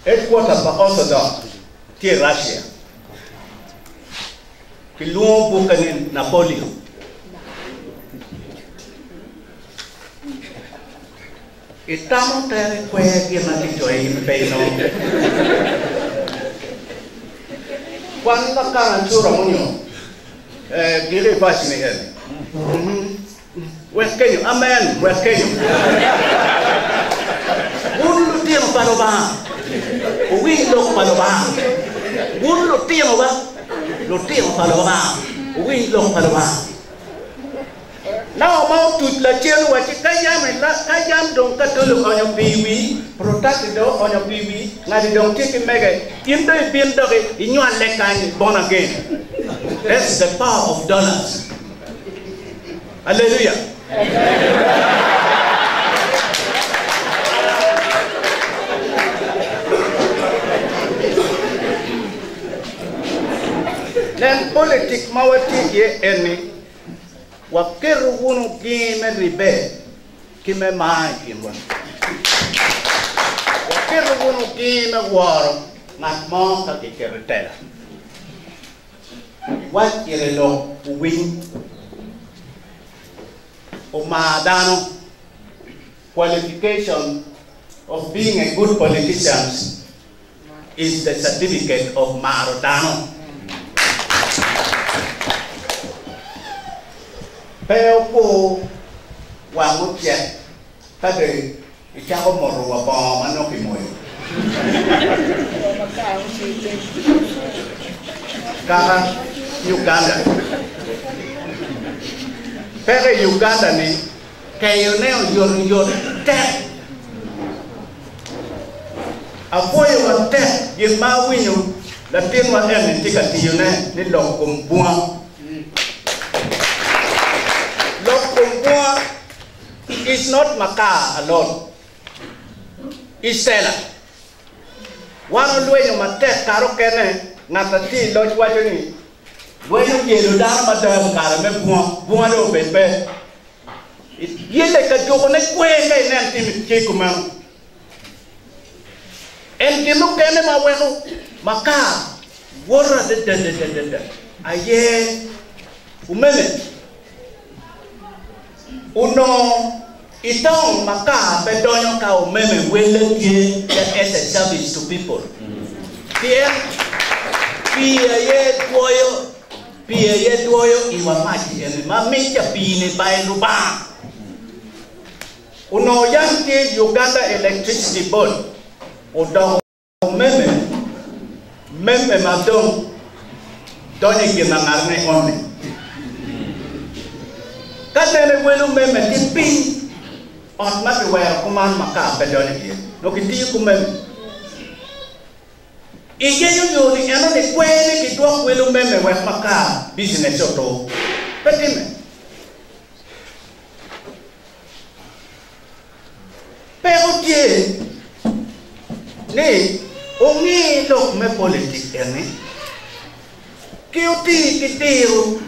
è quota pa Orthodox ti Russia che luogo buca nel Napoleon e stiamo per quelli che non ti giochi in peino quando la cara ciura monio dire facile Weskenyo, amen, Weskenyo. Ulu tiamo paloba, uwi lo paloba. Ulu tiamo ba, lo tiamo paloba, uwi lo paloba. Now mau tut la chelu wa chi ka jam dong ka tolu on your piwi protect do on your piwi ngadi dong chi mege in do bin do in you le kan born again. That's the power of dollars. Hallelujah. Then politics mawati ye eni wakiru wunu kime ribe kime mai kinwan wakiru wunu kime waro matmo ka kikeretela wakire lo uwin umadano qualification of being a good politician is the certificate of marodano. Peo ko wangu pia kade ichako moro wa ba mano kimoyo kaka Uganda pere Uganda ni kayo neo yor te apoyo wa te yema winyo la tenwa ene tika tiyone ni lokum bua. It's not Maka alone. It's Stella. One of the ways my tech caro kene natati lodge wajoni. When you yellow down madam carame buan o pepe. Yele ka jogo ne kweka ina timi kikuman. En kinu kene ma wego Maka wora de aye umeme uno itong Maka pedonyo ka umeme wele tie that as a service to people. Pia ye duoyo iwa maji ene mamicha pine by ruba. Uno yanti Uganda Electricity Board udo meme madong doni ginangarne onne. Kadene welu meme tipi on mati wera kuman Maka pedone kia no kiti kumeme igeyo yoni eno ne kwene kitwa welu meme we Maka business oto petime pero tie ne ongi lok me politik ene kiuti kitiru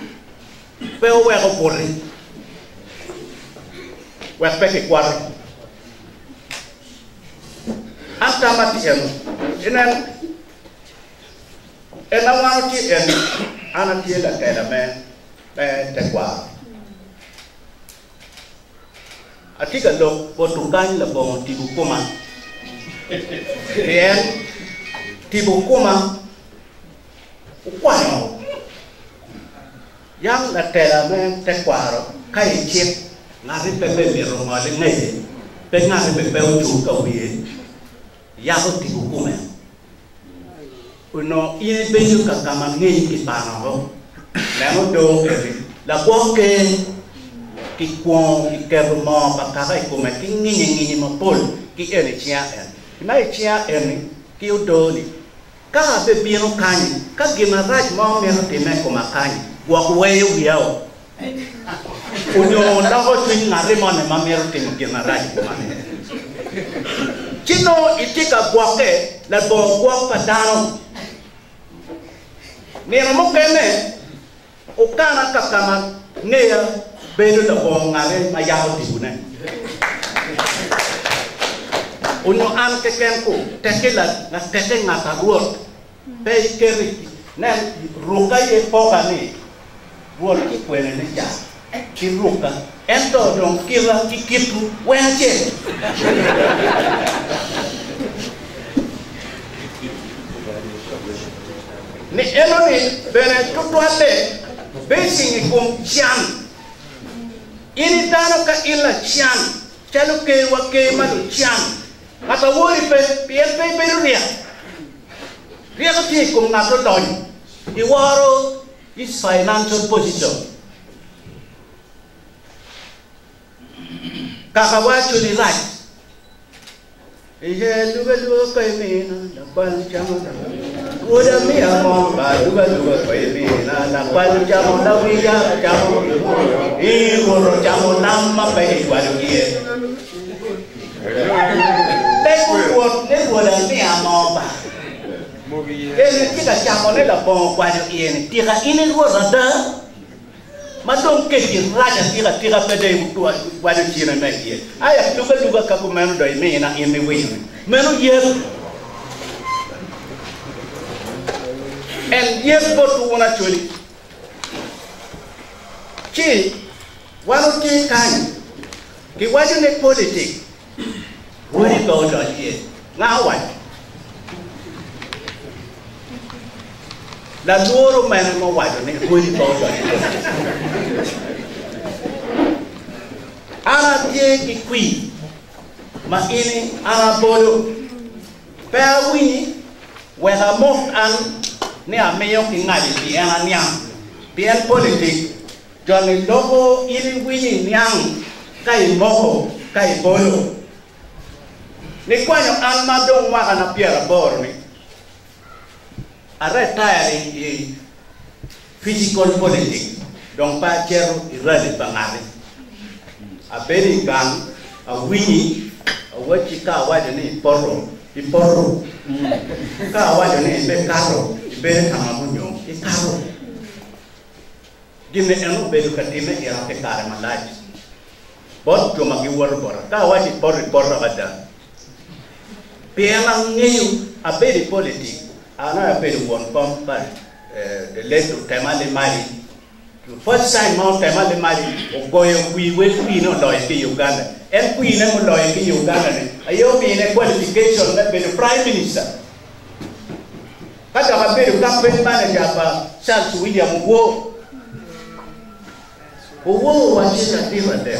pero wero pori wapeke kwari hata mati ena wano ti ana ti la kaila me te kwa atika lo botungan la bon tibu kuma tibu kuma ukwano yang la kaila me te kwaro kai chip ngari pepe miro ngale ngeye pe ngari pepe uchu kawie ya hoti hukume uno ie benyo kakama ngeye kipana ho lemo do eri la boke ki kwon ki kermo kakaka ikume ki nginyi mapol ki ene chia mai chia ene ki udoni ka be bino kanyi ka gina raj mo mero teme kuma kanyi wa kuweyo yao unyo lago twin ngare mane mamero tim kinara kumane kino itika bwake la bon kwa padano ni mo kene ukana kakama neya bedo la bon ngare mayaho tibune unyo an kekenku tekela na teke ngata ruot pe keri na rukaye pokani ruot ki kwene ne ja kiruka ento dong kira kikitu weache ni eno ni bene tutuate basing ikum chian ini tano ka ila chian chalo ke wake malu chian kata wori pe ria ko ti kum ngato don iwaro is financial position kakawacho ni right ije luga luga kwa mina na kwani chamo uda mia momba luga luga kwa mina na kwani chamo na wia chamo ingoro chamo namma pe kwa lugie Neko da mia momba ele tika chamo ne la bon kwa lugie tira ine rada madong ke raja tira pede mutua wadu china mekie aya luga ka kumenu doi me na in the way menu yes and yes but to wanna chuli chi wanu chi kan ki wadu ne politic wani go do ye ngawan la duro menu mo wadu ne wani go do ana tie ki kui ma ini ana bolo pa wini wena mo an ne a meyo ki ngadi bi ana nyang bi en politik joni logo ini wini nyang kai moho kai bolo ni kwanyo an ma do wa ana piera bor ni are tire physical politics donc pas chero irade bangare a beri gang a wini a wachi ka waje ni porro ka waje ni be karo be kama bunyo I karo gime eno be du katime ya te kare malaji bot to magi wor bor ka waje porro ada pela ngeyu a beri politik ana a beri won pom par de leto temale mari first time mo tema le mari o goyo kui no lo ke Uganda en kui ne mo lo ke Uganda ne ayo bi ne qualification na be prime minister kada ba be campaign manager pa Charles William wo wa china tira de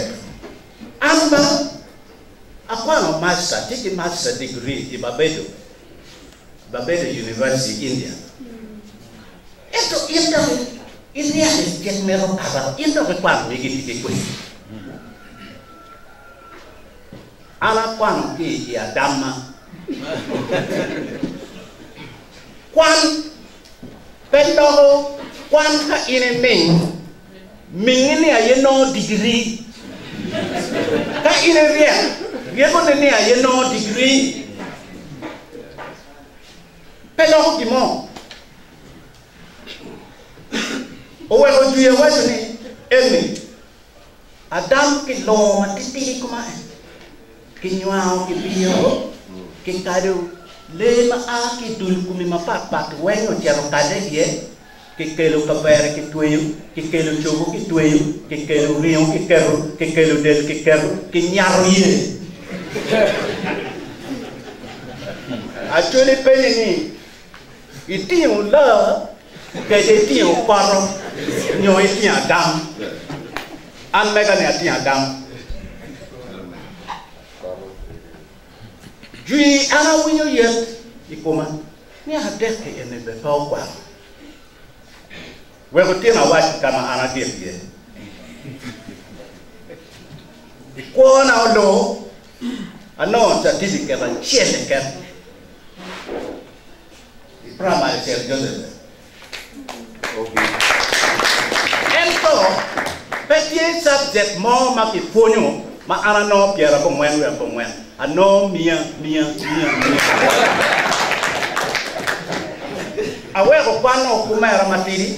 amba akwa no master take master degree in Barbados University India esto ini ada jet merah apa? Ini tak kuat lagi di kuih. Anak kuan ki ya dama. Kuan pendoho kuan ka ini ming ini aja no degree. Ka ini dia pun ini aja no degree. Pendoho gimana? Owe ojuye wasuni eni Adam ki lo matiti kuma ki nyao ki bio ki kadu le ma a ki dul kumi ma pak wengo jaro kade ye ki kelo kabere ki tuyu ki kelo chogo ki tuyu ki kelo rion ki keru ki kelo del ki keru ki nyaro ye actually peni ni iti la que tinha o parro nhoi tinha dam an mega ne tinha dam jui ana winyo yet ikoma ni hade ke ene be pa kwa we ko tina wa kama ana dia ye ikona lo ano certificate an chele ke primary ser ento petit subject mo ma ki fonyo ma ana no piera ko mwen ano mia awe ko kwano ko mera matiri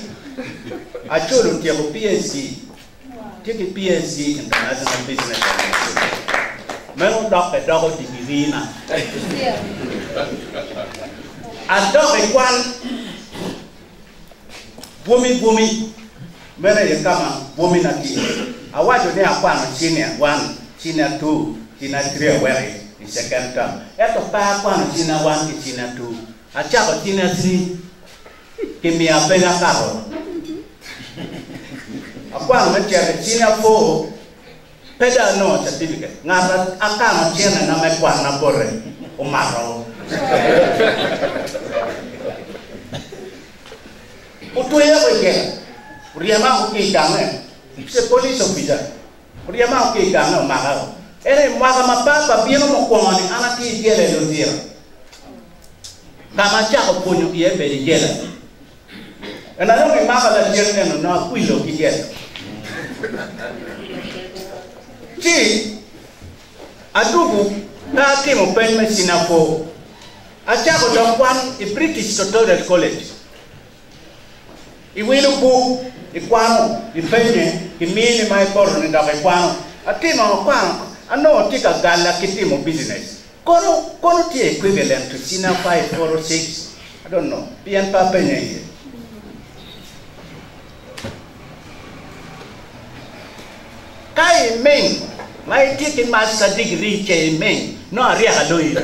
a cholo ti ko PhD tiki PhD international business meno dogo digirina ado e kwan Bumi mera ye kama bumi na ki awajo ne apano senior 1 senior 2 senior 3 where in second term eto pa apano senior 1 ki senior 2 achako senior 3 kimi apena karo apano mechere senior 4 peda no certificate ngara akano chena na mekwa na bore umaro utuya weke uriama uki kame se police officer uriama uki kame umaro ere mwaga mapapa bieno mokwoni ana ti jele lo dira kama chako ponyo yembe di jele ena no mi maka la jele no na kwilo ki jele ti adugu na timo pen mesina po achako do kwan i British Tutorial College i wilu bu i kwano i penye i mini mai porno ni da kwano atimo kwano ano tika gala kitimo business kono ti equivalent to sina 5 or 6 I don't know bien pa penye here kai men mai tiki master degree ke men no aria haloi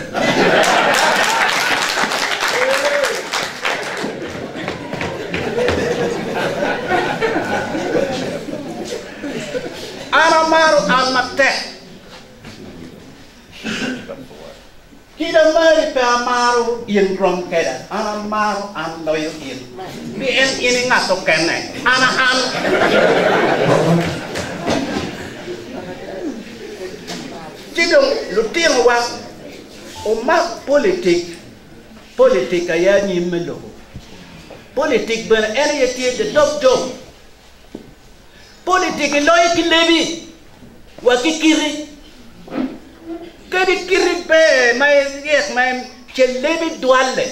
Anamaru amate kita mari pe amaru ien rom keda anamaru am loyo ien bi en ini ngato kene ana am tidong lutiro wa o ma politique ya ni melo politique ben en yeti de dog politique loy ki lebi wa ki kiri kadi kiri be may yes may che lebi dualle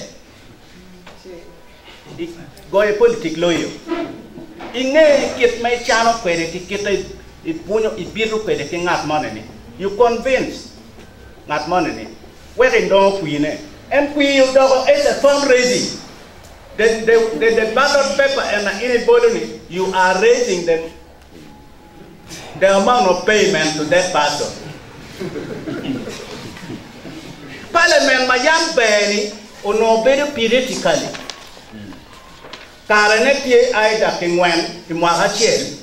goye politique loyo inge kit may chano kwede ki kita I punyo I biru kwede ki ngat money you convince ngat money where in do queen and queen do is a fundraising the ballot paper and anybody you are raising them the amount of payment to that person. Parliament mayam beni ono bedo periodically. Karene tie aida kingwen imwaga chiel.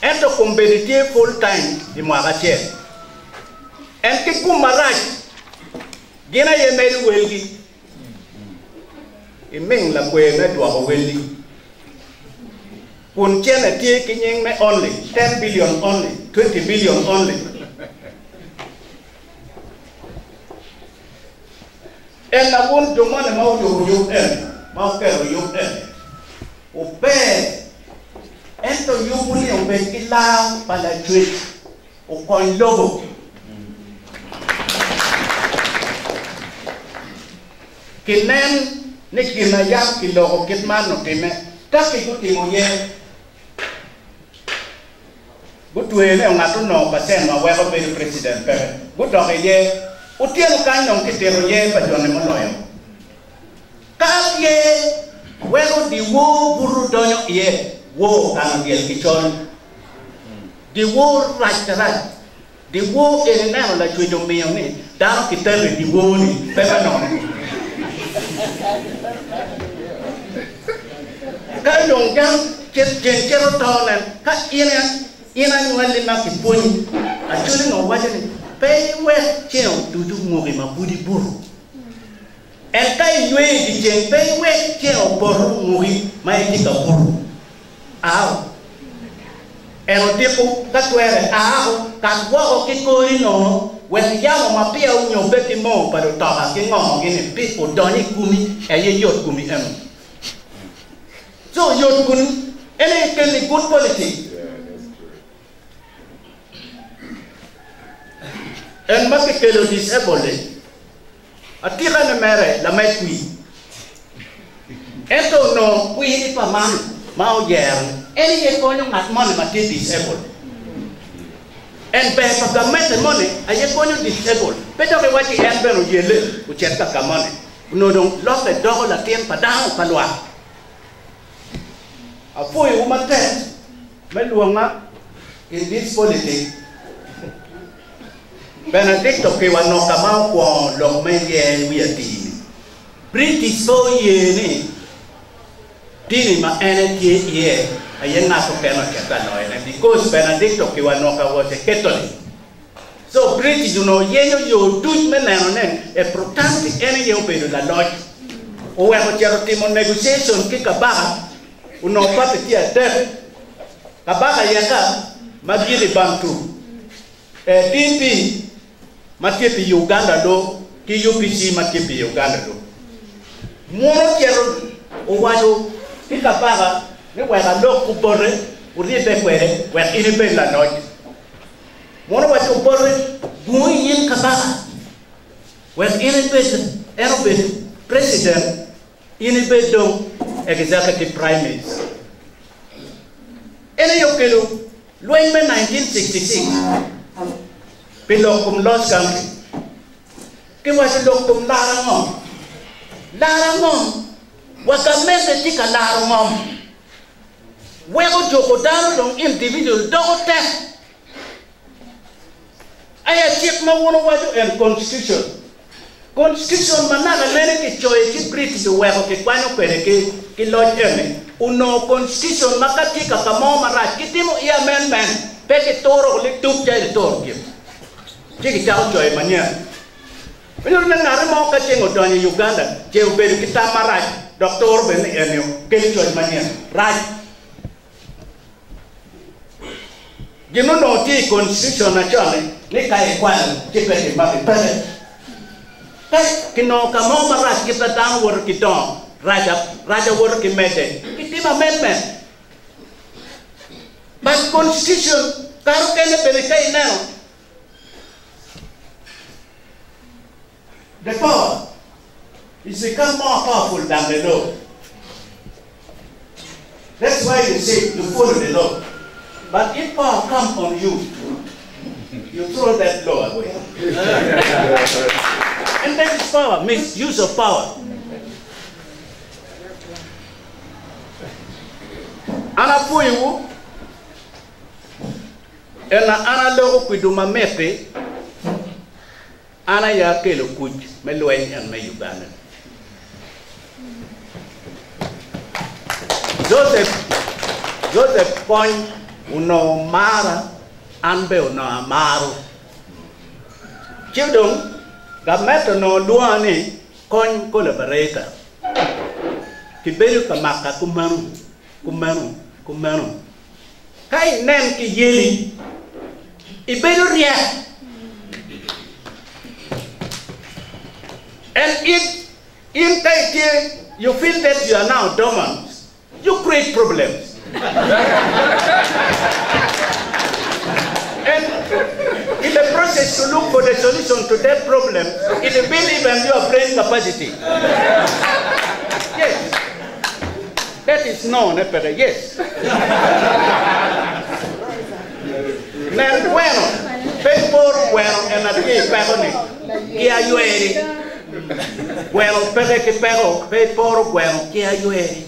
Ento competitive full time imwaga chiel. En kikumaraj gina ye meri welgi. Imeng la kwe me dwa welgi. Kun chene tie kinyeng me only 10 billion only 20 billion only en la bun jomane mau yo mau kero yo o pe ento yo buni o be kila para tweet o kon logo kinen ne kinayam kilo kitmano time taki kutimo ye Gutuene ngato no pasema wego be president pe gutoke ye utielo kanyo kitero ye pa jone monoyo ka ye wego di wo buru donyo ye wo kan diel kichon di wo right di wo ene la chwejo miyo ni dano kitele di wo ni pe no ka yong jam chero tolen ka ina nyuali na kiponi achuli no wajani pay we cheo tuju ngoge mabudi buru en kai ywe di jen pay we cheo boru ngogi mai di ka buru aw ero tipo katwere aw katwo ke kori no wen yamo mapia unyo beti mo para toha ke ngomo ngene pipo doni kumi eye yot kumi em so yot kumi ene kele good politics en makke kelo disabled atira na mere la mai kui eto no kui ni pa man mau yer eni ye konyo ngat mon ma ti disabled en be pa gamet money aye konyo disabled peto ke wati en be no yele u chet ka money no don lo ke do la tien pa dao pa lwa a foi uma te me luanga in this politics Benedicto que wa no kamau kwa lo menge wiati British so ye ni dini ma energy ye ayenga to keno keta no ene because Benedicto que wa no ka was a Catholic so British you know ye yo do me na no ne e protest ene ye opedo la lodge o we ho chero timo negotiation ki ka ba uno pa petia de ka ba ka yaka magili bantu DP matipi Uganda do ki UPC matipi Uganda do mono kero owajo kikapaga ni wega lo kubore uribe kwere we inibe la noy mono wacho bore buyin kapaga we inibe erobe president inibe do executive prime minister ene yokelo loin 1966 pilok lost country ke wacho lokum larangom wakamese tika larangom wego joko daro dong individual dogote aya chik ma wono wacho en constitution manana lene ke choe ki british wego ke kwanyo pere ke lodge ene uno constitution makatika kamo mara kitimo ia men peke toro le tup jai toro ki chiki chao choe manya Menurut ngare mau ka chengo donyo Uganda je uberi kita maraj doktor ben enyo ke choe manya raj Gino no ti constitution na chale ni kai kwal chipete mabe pale kai kino kamo maraj kita tang wor kidon raja wor ki mede kitima men but constitution karu kene bene kai now the power is become more powerful than the law. That's why you say you follow the law. But if power comes on you, you throw that law away. And that is power, misuse of power. Ana puyu, ana lo kuduma mepe, ana ya kelo kuj meluen and me Uganda. Joseph point uno mara anbe uno amaru. Children, gameto no luani coin collaborator. Kiberu kamaka kumanu. Kai nem ki yeli. Iberu ria. And if in Tahiti you feel that you are now dormant, you create problems. And in the process to look for the solution to that problem, it will build even your brain capacity. Yes. That is known, yes. Then bueno, bueno, and a key pagone. Bueno, pero bueno, que ayude,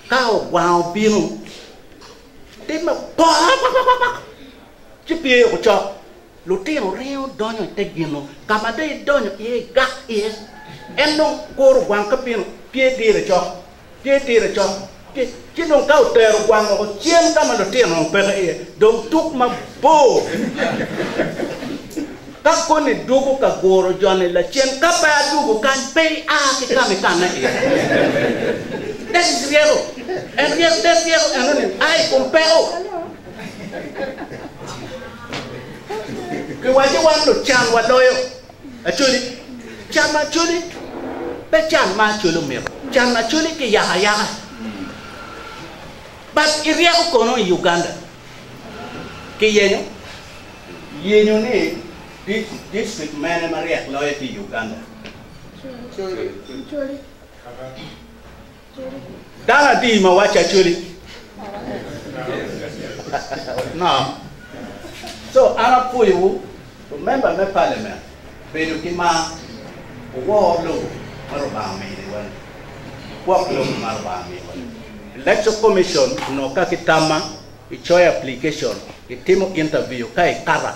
cao wow bino. Tem Chipie o chop, luteo reo donyo tegino, kamade donyo e gak e, eno koro wang kapino, pie tire chop, Chino kau tero wang o chien kama luteo no pere e, dom tuk ma bo. Kako ni dugu ka goro jone la chien kapa dugu kan pay a ke kame kana e. That is real. And real that's real and I compare. Ke waje wando chan wadoyo. Actually chan ma chuli. Be chan ma chulu mir. Chan ma chuli ke yaha. But iria ko no Uganda. Ke yenyo ni district man Maria loyalty Uganda. Chuli. Dala di mawacha chuli. No. So ana puyu remember me parliament. Bedu kima war lo maruba me ni wan. Work lo maruba me wan. Electoral commission no kakitama ichoy application itimo interview kai kara.